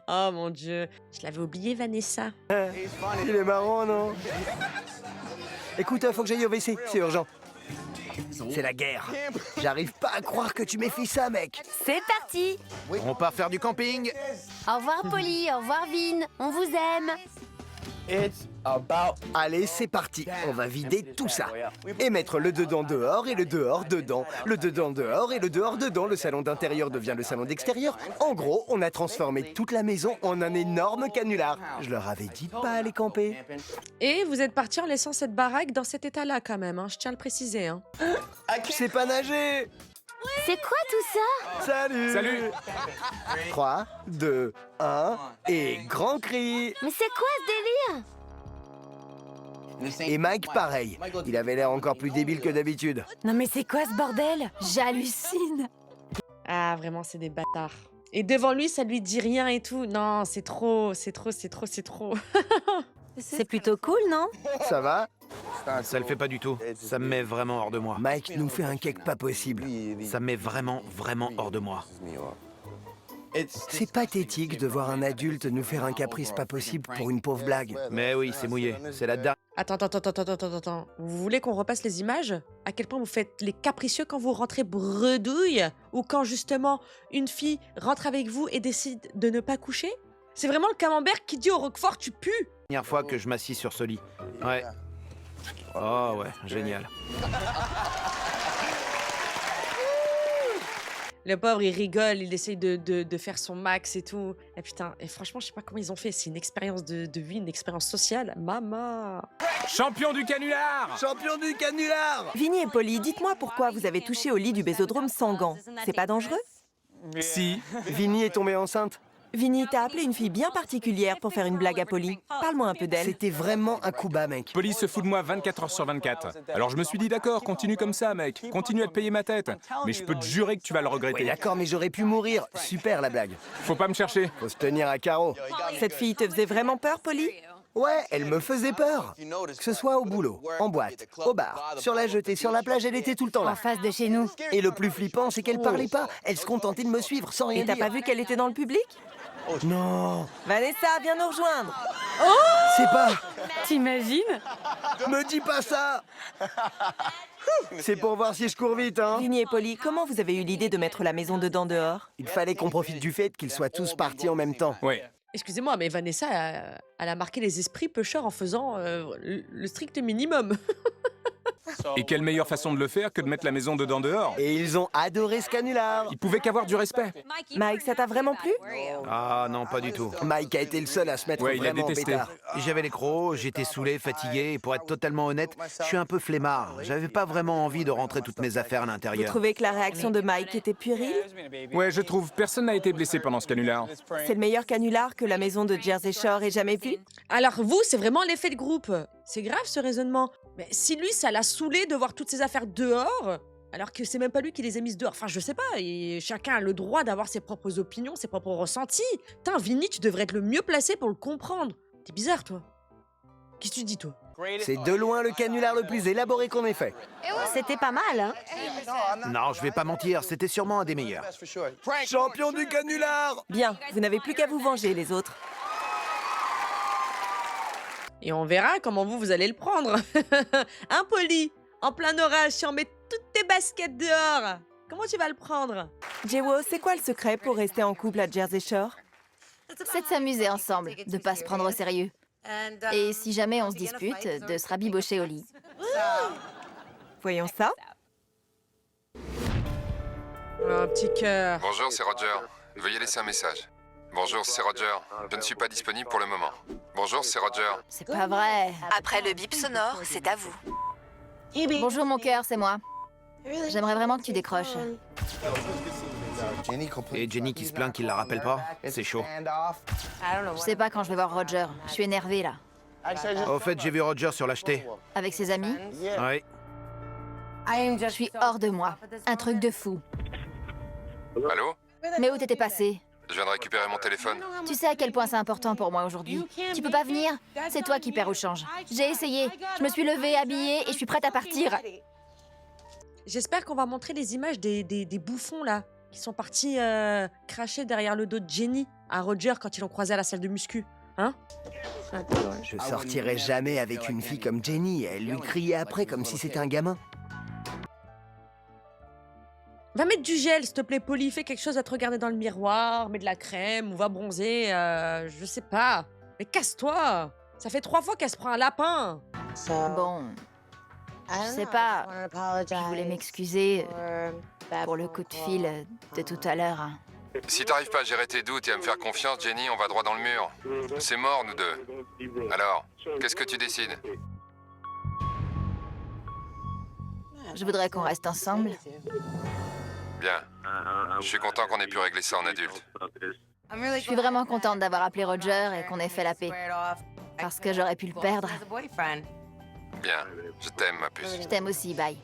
Oh mon Dieu, je l'avais oublié, Vanessa. Il est marrant, non? Écoute, faut que j'aille au WC, c'est urgent. C'est la guerre. J'arrive pas à croire que tu m'aies fait ça, mec. C'est parti. On part faire du camping. Au revoir, Polly. Au revoir, Vin. On vous aime. Allez, c'est parti. On va vider tout ça. Et mettre le dedans dehors et le dehors dedans. Le dedans dehors et le dehors dedans. Le salon d'intérieur devient le salon d'extérieur. En gros, on a transformé toute la maison en un énorme canular. Je leur avais dit de pas aller camper. Et vous êtes parti en laissant cette baraque dans cet état-là quand même, hein. Je tiens à le préciser. Hein. Je sais pas nager. C'est quoi tout ça? Salut. Salut. 3, 2, 1 et grand cri. Mais c'est quoi ce délire? Et Mike, pareil. Il avait l'air encore plus débile que d'habitude. Non mais c'est quoi ce bordel? J'hallucine. Ah, vraiment, c'est des bâtards. Et devant lui, ça lui dit rien et tout. Non, c'est trop, c'est trop, c'est trop, c'est trop. C'est plutôt cool, non? Ça va? Ça le fait pas du tout. Ça me met vraiment hors de moi. Mike nous fait un cake pas possible. Ça me met vraiment hors de moi. C'est pathétique de voir un adulte nous faire un caprice pas possible pour une pauvre blague. Mais oui, c'est mouillé. C'est la dernière. Attends. Vous voulez qu'on repasse les images? À quel point vous faites les capricieux quand vous rentrez bredouille? Ou quand justement une fille rentre avec vous et décide de ne pas coucher? C'est vraiment le camembert qui dit au Roquefort tu pues. Dernière fois que je m'assis sur ce lit. Ouais. Oh ouais, génial. Le pauvre, il rigole, il essaye de faire son max et tout. Et putain, et franchement, je sais pas comment ils ont fait. C'est une expérience de vie, une expérience sociale. Maman. Champion du canular. Champion du canular! Vinny et Polly, dites-moi pourquoi vous avez touché au lit du bésodrome sans gants. C'est pas dangereux? Si. Vinny est tombée enceinte. Vinny, t'as appelé une fille bien particulière pour faire une blague à Polly. Parle-moi un peu d'elle. C'était vraiment un coup bas, mec. Polly se fout de moi 24 heures sur 24. Alors je me suis dit d'accord, continue comme ça, mec. Continue à te payer ma tête. Mais je peux te jurer que tu vas le regretter. Oui, d'accord, mais j'aurais pu mourir. Super, la blague. Faut pas me chercher. Faut se tenir à carreau. Cette fille te faisait vraiment peur, Polly? Ouais, elle me faisait peur. Que ce soit au boulot, en boîte, au bar, sur la jetée, sur la plage, elle était tout le temps En là. face de chez nous. Et le plus flippant, c'est qu'elle parlait pas. Elle se contentait de me suivre sans rien Et t'as dire. pas vu qu'elle était dans le public? Non, Vanessa, viens nous rejoindre. c'est pas... T'imagines? Me dis pas ça. C'est pour voir si je cours vite, hein. Vinny et Polly, comment vous avez eu l'idée de mettre la maison dedans dehors? Il fallait qu'on profite du fait qu'ils soient tous partis en même temps. Ouais. Excusez-moi, mais Vanessa, elle a marqué les esprits pêcheurs en faisant le strict minimum. Et quelle meilleure façon de le faire que de mettre la maison dedans dehors? Et ils ont adoré ce canular. Il pouvait qu'avoir du respect. Mike, ça t'a vraiment plu? Ah non, pas du tout. Mike a été le seul à se mettre Ouais, il a vraiment en détesté. pétard. J'avais les crocs, j'étais saoulé, fatigué, et pour être totalement honnête, je suis un peu flemmard. J'avais pas vraiment envie de rentrer toutes mes affaires à Vous l'intérieur. trouvez que la réaction de Mike était puérile? Ouais, je trouve. Personne n'a été blessé pendant ce canular. C'est le meilleur canular que la maison de Jersey Shore ait jamais vu? Alors vous, c'est vraiment l'effet de groupe. C'est grave ce raisonnement. Mais si lui, ça l'a saoulé de voir toutes ces affaires dehors, alors que c'est même pas lui qui les a mises dehors. Enfin, je sais pas, et chacun a le droit d'avoir ses propres opinions, ses propres ressentis. Putain, Vinny, tu devrais être le mieux placé pour le comprendre. T'es bizarre, toi. Qu'est-ce que tu dis, toi? C'est de loin le canular le plus élaboré qu'on ait fait. C'était pas mal, hein? Non, je vais pas mentir, c'était sûrement un des meilleurs. Champion du canular! Bien, vous n'avez plus qu'à vous venger, les autres. Et on verra comment vous allez le prendre. Hein, Polly? En plein orage, si on met toutes tes baskets dehors. Comment tu vas le prendre? Jewel, c'est quoi le secret pour rester en couple à Jersey Shore? C'est de s'amuser ensemble, de pas se prendre au sérieux. Et si jamais on se dispute, de se rabibocher au lit. Voyons ça. Oh, un petit cœur. Bonjour, c'est Roger. Veuillez laisser un message. Bonjour, c'est Roger. Je ne suis pas disponible pour le moment. Bonjour, c'est Roger. C'est pas vrai. Après le bip sonore, c'est à vous. Bonjour mon cœur, c'est moi. J'aimerais vraiment que tu décroches. Et Jenny qui se plaint qu'il la rappelle pas, c'est chaud. Je sais pas quand je vais voir Roger. Je suis énervée là. Au fait, j'ai vu Roger sur l'acheter. Avec ses amis, Oui. je suis hors de moi. Un truc de fou. Allô? Mais où t'étais passé? Je viens de récupérer mon téléphone. Tu sais à quel point c'est important pour moi aujourd'hui. Tu peux pas venir? C'est toi qui perds au change. J'ai essayé. Je me suis levée, habillée et je suis prête à partir. J'espère qu'on va montrer les images des bouffons, là, qui sont partis cracher derrière le dos de Jenny à Roger quand ils l'ont croisé à la salle de muscu. Hein? Je sortirai jamais avec une fille comme Jenny. Elle lui criait après comme si c'était un gamin. Va mettre du gel, s'il te plaît, Polly. Fais quelque chose à te regarder dans le miroir. Mets de la crème ou va bronzer. Je sais pas. Mais casse-toi. Ça fait 3 fois qu'elle se prend un lapin. Bon, je sais pas. Je voulais m'excuser pour le coup de fil de tout à l'heure. Si t'arrives pas à gérer tes doutes et à me faire confiance, Jenny, on va droit dans le mur. C'est mort, nous deux. Alors, qu'est-ce que tu décides? Je voudrais qu'on reste ensemble. Bien. Je suis content qu'on ait pu régler ça en adulte. Je suis vraiment contente d'avoir appelé Roger et qu'on ait fait la paix. Parce que j'aurais pu le perdre. Bien. Je t'aime, ma puce. Je t'aime aussi, bye.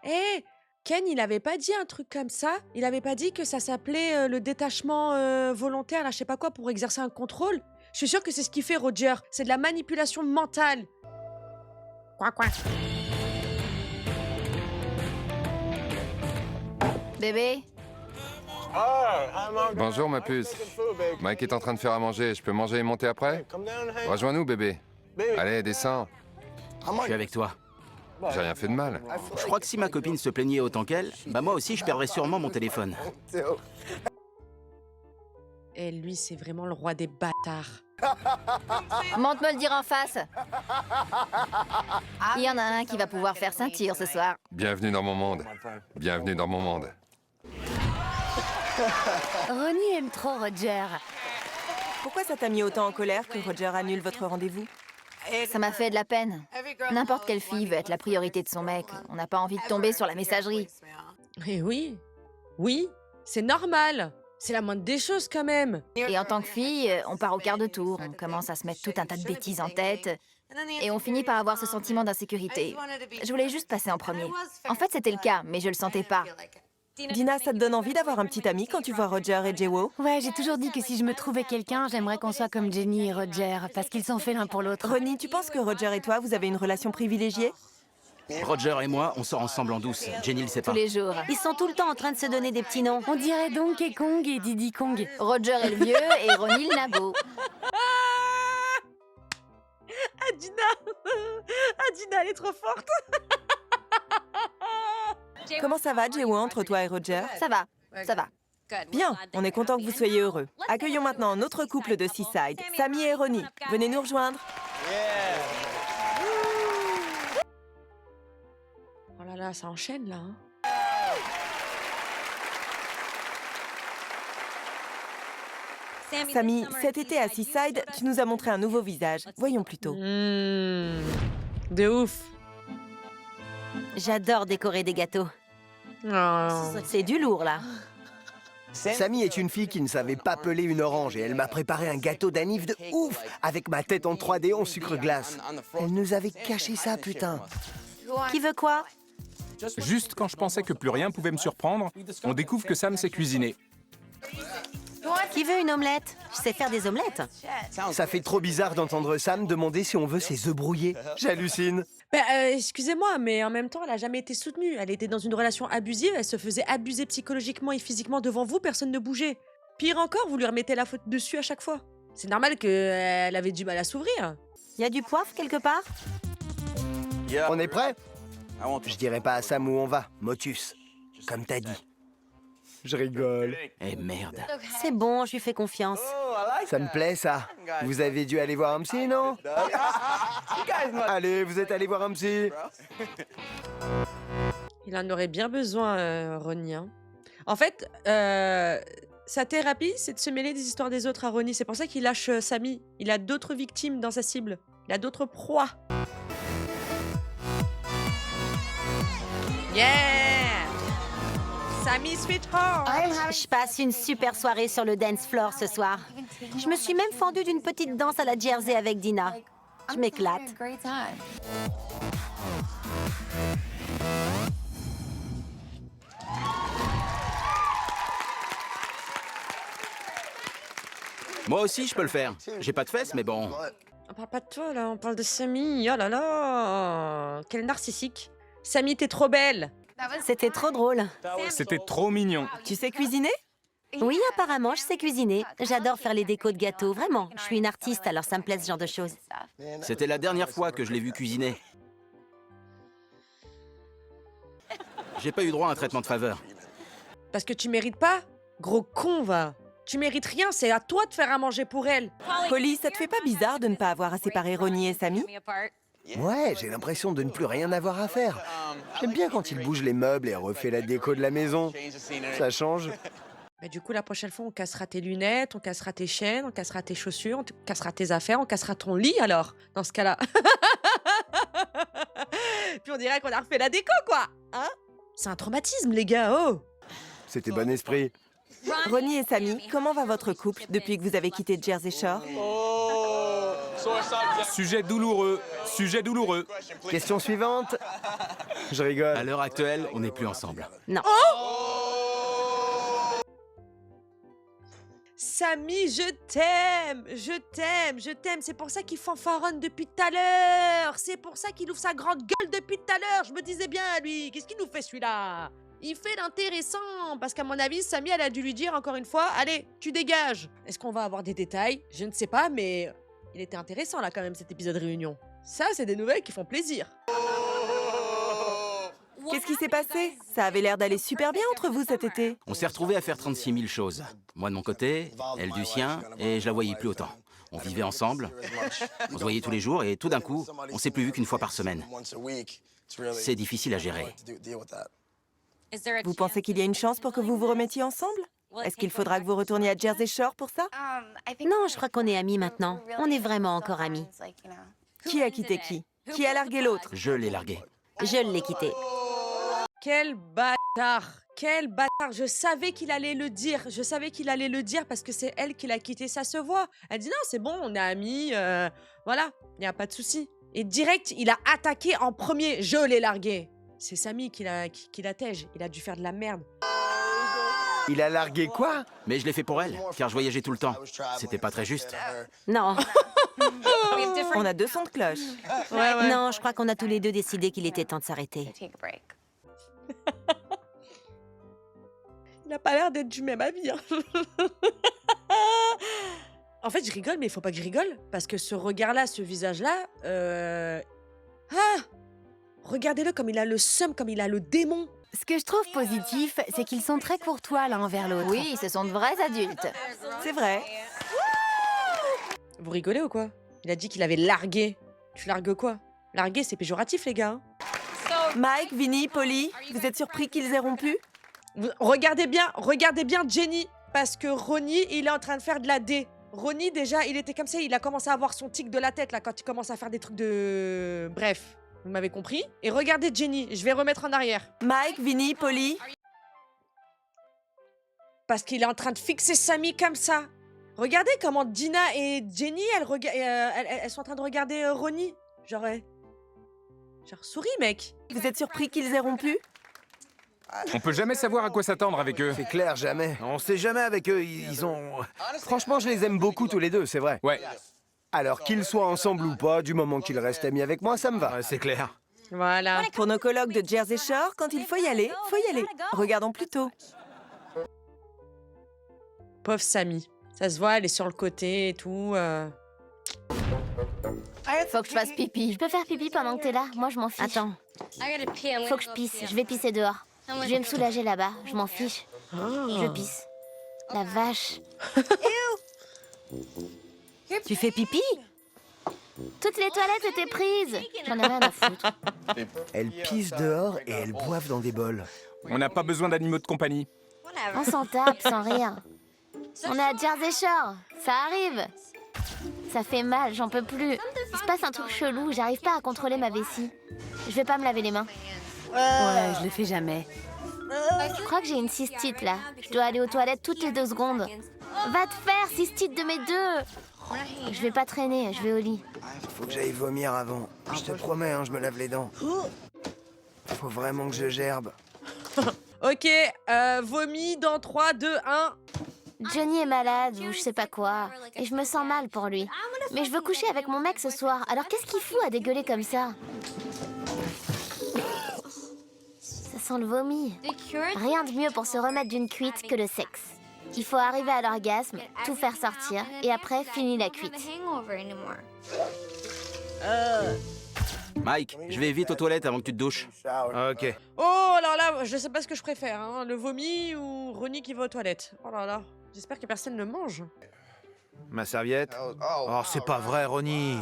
Hé, Ken, il avait pas dit un truc comme ça? Il avait pas dit que ça s'appelait le détachement volontaire, là, je sais pas quoi, pour exercer un contrôle? Je suis sûre que c'est ce qu'il fait, Roger. C'est de la manipulation mentale. Quoi. Bébé, Bonjour, ma puce. Mike est en train de faire à manger. Je peux manger et monter après? Rejoins-nous, bébé. Allez, descends. Je suis avec toi. J'ai rien fait de mal. Je crois que si ma copine se plaignait autant qu'elle, bah moi aussi je perdrais sûrement mon téléphone. Et lui, c'est vraiment le roi des bâtards. monte me le dire en face. Il y en a un qui va pouvoir faire ceinture ce soir. Bienvenue dans mon monde. Bienvenue dans mon monde. Ronnie aime trop Roger. Pourquoi ça t'a mis autant en colère que Roger annule votre rendez-vous? Ça m'a fait de la peine. N'importe quelle fille veut être la priorité de son mec. On n'a pas envie de tomber sur la messagerie. Et oui, c'est normal. C'est la moindre des choses quand même. Et en tant que fille, on part au quart de tour. On commence à se mettre tout un tas de bêtises en tête. Et on finit par avoir ce sentiment d'insécurité. Je voulais juste passer en premier. En fait, c'était le cas, mais je le sentais pas. Dina, ça te donne envie d'avoir un petit ami quand tu vois Roger et Jewel? Ouais, j'ai toujours dit que si je me trouvais quelqu'un, j'aimerais qu'on soit comme Jenny et Roger, parce qu'ils sont faits l'un pour l'autre. Ronnie, tu penses que Roger et toi, vous avez une relation privilégiée? Roger et moi, on sort ensemble en douce. Jenny le sait pas. Tous les jours. Ils sont tout le temps en train de se donner des petits noms. On dirait Donkey Kong et Diddy Kong. Roger est le vieux et Ronnie le nabo. Adina, elle est trop forte. Comment ça va, Jewel, entre toi et Roger? Ça va. Bien, on est content que vous soyez heureux. Accueillons maintenant un autre couple de Seaside, Sammy et Ronnie. Venez nous rejoindre. Oh là là, ça enchaîne là. Hein. Sammy, cet été à Seaside, tu nous as montré un nouveau visage. Voyons plutôt. De ouf. J'adore décorer des gâteaux. Oh. C'est du lourd, là. Sammy est une fille qui ne savait pas peler une orange et elle m'a préparé un gâteau d'anniv de ouf avec ma tête en 3D en sucre glace. Elle nous avait caché ça, putain. Qui veut quoi? Juste quand je pensais que plus rien pouvait me surprendre, on découvre que Sam sait cuisiner. Qui veut une omelette? Je sais faire des omelettes. Ça fait trop bizarre d'entendre Sam demander si on veut ses œufs brouillés. J'hallucine. Excusez-moi, mais en même temps, elle a jamais été soutenue. Elle était dans une relation abusive, elle se faisait abuser psychologiquement et physiquement devant vous, personne ne bougeait. Pire encore, vous lui remettez la faute dessus à chaque fois. C'est normal qu'elle avait du mal à s'ouvrir. Y a du poivre quelque part? On est prêt? Je dirai pas à Sam où on va, Motus. comme t'as dit. Je rigole. Eh merde. C'est bon, je lui fais confiance. Ça me plaît, ça. Vous avez dû aller voir un psy, non? Allez, vous êtes allé voir un psy. Il en aurait bien besoin, Ronnie. Hein. En fait, sa thérapie, c'est de se mêler des histoires des autres à Ronnie. C'est pour ça qu'il lâche Sammy. Il a d'autres victimes dans sa cible. Il a d'autres proies. Yeah! Sammy Sweetheart! Je passe une super soirée sur le dance floor ce soir. Je me suis même fendue d'une petite danse à la Jersey avec Dina. Je m'éclate. Moi aussi, je peux le faire. J'ai pas de fesses, mais bon. On parle pas de toi, là. On parle de Sammy. Oh là là! Quel narcissique. Sammy, t'es trop belle! C'était trop drôle. C'était trop mignon. Tu sais cuisiner? Oui, apparemment, je sais cuisiner. J'adore faire les décos de gâteaux, vraiment. Je suis une artiste, alors ça me plaît ce genre de choses. C'était la dernière fois que je l'ai vu cuisiner. J'ai pas eu droit à un traitement de faveur. Parce que tu mérites pas? Gros con, va! Tu mérites rien, c'est à toi de faire à manger pour elle. Polly, ça te fait pas bizarre de ne pas avoir séparé Ronnie et Sammy? Ouais, j'ai l'impression de ne plus rien avoir à faire. J'aime bien quand il bouge les meubles et refait la déco de la maison. Ça change. Bah, du coup, la prochaine fois, on cassera tes lunettes, on cassera tes chaînes, on cassera tes chaussures, on cassera tes affaires, on cassera ton lit, alors, dans ce cas-là. Puis on dirait qu'on a refait la déco, quoi. Hein? C'est un traumatisme, les gars, oh! C'était bon esprit. Ronnie et Sammy, comment va votre couple depuis que vous avez quitté Jersey Shore? Sujet douloureux. Sujet douloureux. Question suivante. Je rigole. À l'heure actuelle, on n'est plus ensemble. Non. Sammy, je t'aime, je t'aime, je t'aime. C'est pour ça qu'il fanfaronne depuis tout à l'heure. C'est pour ça qu'il ouvre sa grande gueule depuis tout à l'heure. Je me disais bien, lui, qu'est-ce qu'il nous fait celui-là? Il fait l'intéressant, parce qu'à mon avis, Sammy, elle a dû lui dire encore une fois, allez, tu dégages. Est-ce qu'on va avoir des détails? Je ne sais pas, mais il était intéressant là quand même cet épisode réunion. Ça, c'est des nouvelles qui font plaisir. Qu'est-ce qui s'est passé? Ça avait l'air d'aller super bien entre vous cet été. On s'est retrouvés à faire 36 000 choses. Moi de mon côté, elle du sien, et je la voyais plus autant. On vivait ensemble, on se voyait tous les jours, et tout d'un coup, on s'est plus vu qu'une fois par semaine. C'est difficile à gérer. Vous pensez qu'il y a une chance pour que vous vous remettiez ensemble? Est-ce qu'il faudra que vous retourniez à Jersey Shore pour ça? Non, je crois qu'on est amis maintenant. On est vraiment encore amis. Qui a quitté qui? Qui a largué l'autre? Je l'ai largué. Je l'ai quitté. Quel bâtard! Quel bâtard! Je savais qu'il allait le dire. Je savais qu'il allait le dire parce que c'est elle qui l'a quitté. Ça se voit. Elle dit non, c'est bon, on est amis. Voilà, il n'y a pas de souci. Et direct, il a attaqué en premier. Je l'ai largué. C'est Sammy qui la tège. Il a dû faire de la merde. Il a largué quoi? Mais je l'ai fait pour elle, car je voyageais tout le temps. C'était pas très juste. Non. On a 2 sons de cloche. Ouais. Non, je crois qu'on a tous les deux décidé qu'il était temps de s'arrêter. Il n'a pas l'air d'être du même avis. Hein. En fait, je rigole, mais il faut pas que je rigole. Parce que ce regard-là, ce visage-là... Regardez-le comme il a le seum, comme il a le démon. Ce que je trouve positif, c'est qu'ils sont très courtois l'un envers l'autre. Oui, ce sont de vrais adultes. C'est vrai. Vous rigolez ou quoi? Il a dit qu'il avait largué. Tu largues quoi? Larguer, c'est péjoratif, les gars. Mike, Vinny, Polly, vous êtes surpris qu'ils aient rompu? Regardez bien Jenny. Parce que Ronnie, il est en train de faire de la D. Ronnie, déjà, il était comme ça, il a commencé à avoir son tic de la tête, là, quand il commence à faire des trucs de... Bref, vous m'avez compris? Et regardez Jenny, je vais remettre en arrière. Mike, Vinny, Polly. Parce qu'il est en train de fixer Sammy comme ça. Regardez comment Dina et Jenny, elles sont en train de regarder Ronnie. Genre souris, mec. Vous êtes surpris qu'ils aient rompu? On peut jamais savoir à quoi s'attendre avec eux. C'est clair, jamais. On sait jamais avec eux, ils ont... Franchement, je les aime beaucoup tous les deux, c'est vrai. Ouais. Alors qu'ils soient ensemble ou pas, du moment qu'ils restent amis avec moi, ça me va. Ouais, c'est clair. Voilà. Pour nos colloques de Jersey Shore, quand il faut y aller, faut y aller. Regardons plutôt. Pauvre Sammy. Ça se voit, elle est sur le côté et tout. Faut que je fasse pipi. Je peux faire pipi pendant que t'es là? Moi, je m'en fiche. Attends, faut que je pisse. Je vais pisser dehors. Je vais me soulager là-bas, je m'en fiche. Je pisse. La vache. Tu fais pipi? Toutes les toilettes étaient prises. J'en ai rien à foutre. Elles pissent dehors et elles boivent dans des bols. On n'a pas besoin d'animaux de compagnie. On s'en tape sans rire. On est à Jersey Shore. Ça arrive. Ça fait mal, j'en peux plus. Il se passe un truc chelou, j'arrive pas à contrôler ma vessie. Je vais pas me laver les mains. Ouais, je le fais jamais. Je crois que j'ai une cystite là. Je dois aller aux toilettes toutes les 2 secondes. Va te faire, cystite de mes 2. Je vais pas traîner, je vais au lit. Faut que j'aille vomir avant. Je te promets, hein, je me lave les dents. Faut vraiment que je gerbe. Ok, vomi dans 3, 2, 1. Johnny est malade ou je sais pas quoi. Et je me sens mal pour lui. Mais je veux coucher avec mon mec ce soir. Alors qu'est-ce qu'il fout à dégueuler comme ça? Ça sent le vomi. Rien de mieux pour se remettre d'une cuite que le sexe. Il faut arriver à l'orgasme, tout faire sortir, et après, fini la cuite. Mike, je vais vite aux toilettes avant que tu te douches. Ok. Oh là là, je sais pas ce que je préfère, hein, le vomi ou Ronnie qui va aux toilettes. Oh là là, j'espère que personne ne mange. Ma serviette? Oh, c'est pas vrai, Ronnie.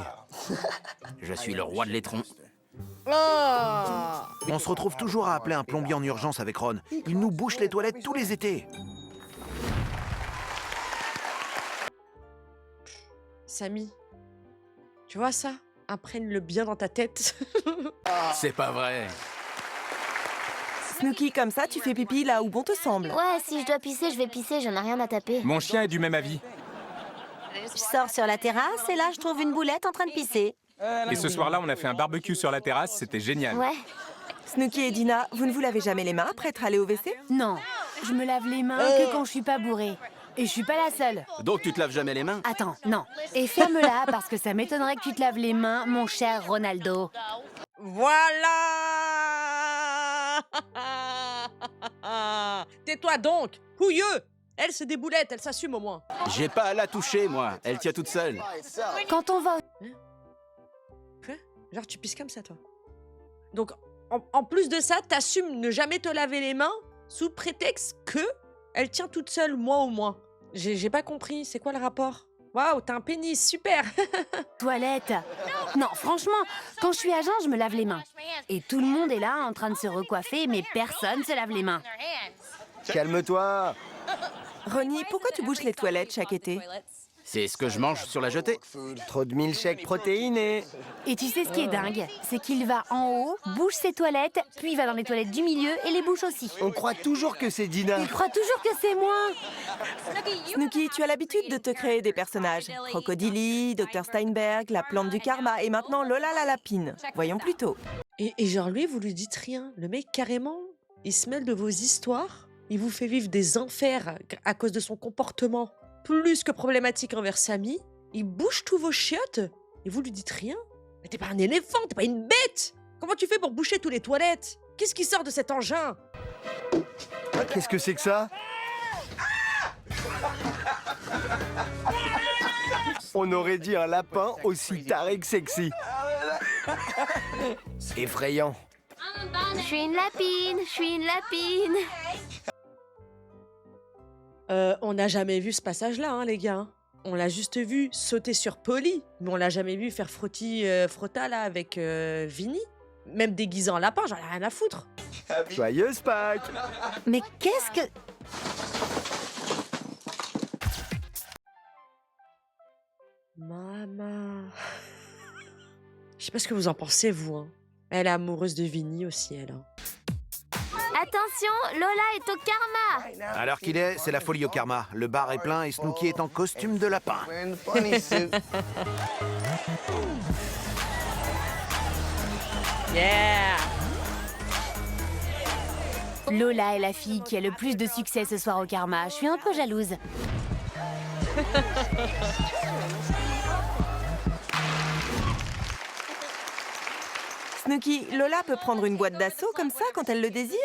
Je suis le roi de l'étron. Oh On se retrouve toujours à appeler un plombier en urgence avec Ron. Il nous bouche les toilettes tous les étés. Samy, tu vois ça? Imprègne-le bien dans ta tête. C'est pas vrai. Snooki, comme ça, tu fais pipi là où bon te semble. Ouais, si je dois pisser, je vais pisser, j'en ai rien à taper. Mon chien est du même avis. Je sors sur la terrasse et là, je trouve une boulette en train de pisser. Et ce soir-là, on a fait un barbecue sur la terrasse, c'était génial. Ouais. Snooki et Dina, vous ne vous lavez jamais les mains après être allés au WC? Non, je me lave les mains que quand je suis pas bourrée. Et je suis pas la seule. Donc tu te laves jamais les mains? Attends, non. Et ferme-la parce que ça m'étonnerait que tu te laves les mains, mon cher Ronaldo. Voilà. Tais-toi donc, houilleux. Elle, c'est des boulettes, elle s'assume au moins. J'ai pas à la toucher, moi. Elle tient toute seule. Quand on va... Quoi? Genre, tu pisses comme ça, toi. Donc, en plus de ça, t'assumes ne jamais te laver les mains sous prétexte que elle tient toute seule, moi au moins. J'ai pas compris, c'est quoi le rapport? Waouh, t'as un pénis, super. Toilette. Non, franchement, quand je suis à jeun, je me lave les mains. Et tout le monde est là en train de se recoiffer, mais personne se lave les mains. Calme-toi. Ronnie, pourquoi tu bouches les toilettes chaque été? C'est ce que je mange sur la jetée. Trop de milkshake protéinés. Et tu sais ce qui est dingue? C'est qu'il va en haut, bouche ses toilettes, puis il va dans les toilettes du milieu et les bouche aussi. On croit toujours que c'est Dina. Il croit toujours que c'est moi. Snooki, tu as l'habitude de te créer des personnages. Crocodili, Dr Steinberg, la plante du karma et maintenant Lola la lapine. Voyons plutôt. Et genre lui, vous lui dites rien. Le mec, carrément, il se mêle de vos histoires. Il vous fait vivre des enfers à cause de son comportement plus que problématique envers Samy. Il bouge tous vos chiottes et vous lui dites rien. Mais t'es pas un éléphant, t'es pas une bête. Comment tu fais pour boucher tous les toilettes? Qu'est-ce qui sort de cet engin? Qu'est-ce que c'est que ça? On aurait dit un lapin aussi taré que sexy. Effrayant. Je suis une lapine, je suis une lapine. On n'a jamais vu ce passage-là, hein, les gars. On l'a juste vu sauter sur Polly, mais on l'a jamais vu faire frotta là avec Vinny. Même déguisé en lapin, j'en ai rien à foutre. Joyeuse Pâques. Mais qu'est-ce que... Maman. Je sais pas ce que vous en pensez, vous. Hein. Elle est amoureuse de Vinny aussi, elle. Hein. Attention, Lola est au karma. À l'heure qu'il est, c'est la folie au karma. Le bar est plein et Snooki est en costume de lapin. Yeah. Lola est la fille qui a le plus de succès ce soir au karma. Je suis un peu jalouse. Snooki, Lola peut prendre une boîte d'assaut comme ça quand elle le désire?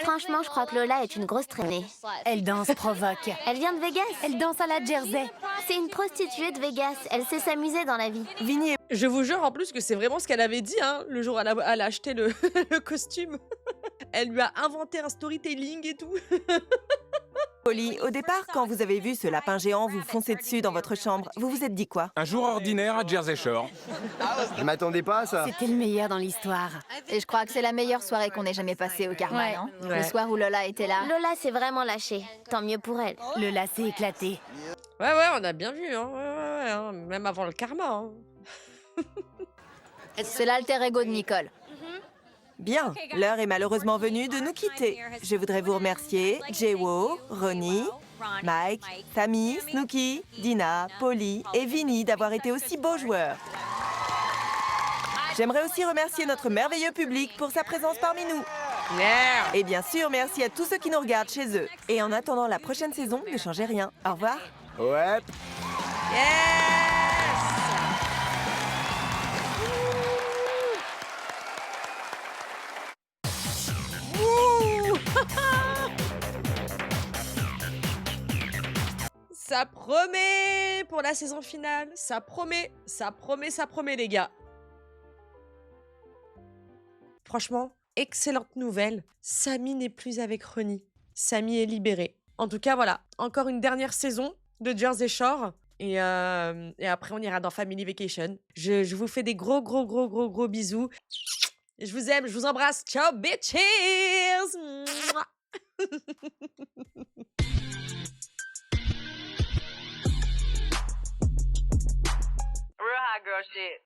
Franchement, je crois que Lola est une grosse traînée. Elle danse provoque. Elle vient de Vegas. Elle danse à la Jersey. C'est une prostituée de Vegas. Elle sait s'amuser dans la vie. Vinny est... Je vous jure en plus que c'est vraiment ce qu'elle avait dit, hein, le jour où elle a acheté le costume. Elle lui a inventé un storytelling et tout. Polly, au départ, quand vous avez vu ce lapin géant vous foncer dessus dans votre chambre, vous vous êtes dit quoi? Un jour ordinaire à Jersey Shore. Je m'attendais pas à ça. C'était le meilleur dans l'histoire. Et je crois que c'est la meilleure soirée qu'on ait jamais passée au Karma, Ouais. non? Ouais. Le soir où Lola était là. Lola s'est vraiment lâchée. Tant mieux pour elle. Le lacet éclaté. Ouais, on a bien vu, hein. Ouais, hein. Même avant le karma. Hein. C'est l'alter ego de Nicole. Bien, l'heure est malheureusement venue de nous quitter. Je voudrais vous remercier Jewo, Ronnie, Mike, Tammy, Snooki, Dina, Polly et Vinny d'avoir été aussi beaux joueurs. J'aimerais aussi remercier notre merveilleux public pour sa présence parmi nous. Merde. Et bien sûr, merci à tous ceux qui nous regardent chez eux. Et en attendant la prochaine saison, ne changez rien. Au revoir. Ouais. Ça promet pour la saison finale. Ça promet, les gars. Franchement, excellente nouvelle. Sammy n'est plus avec Ronnie. Sammy est libéré. En tout cas, voilà. Encore une dernière saison de Jersey Shore. Et après, on ira dans Family Vacation. Je vous fais des gros bisous. Je vous aime, je vous embrasse. Ciao, bitches! Real hot girl shit.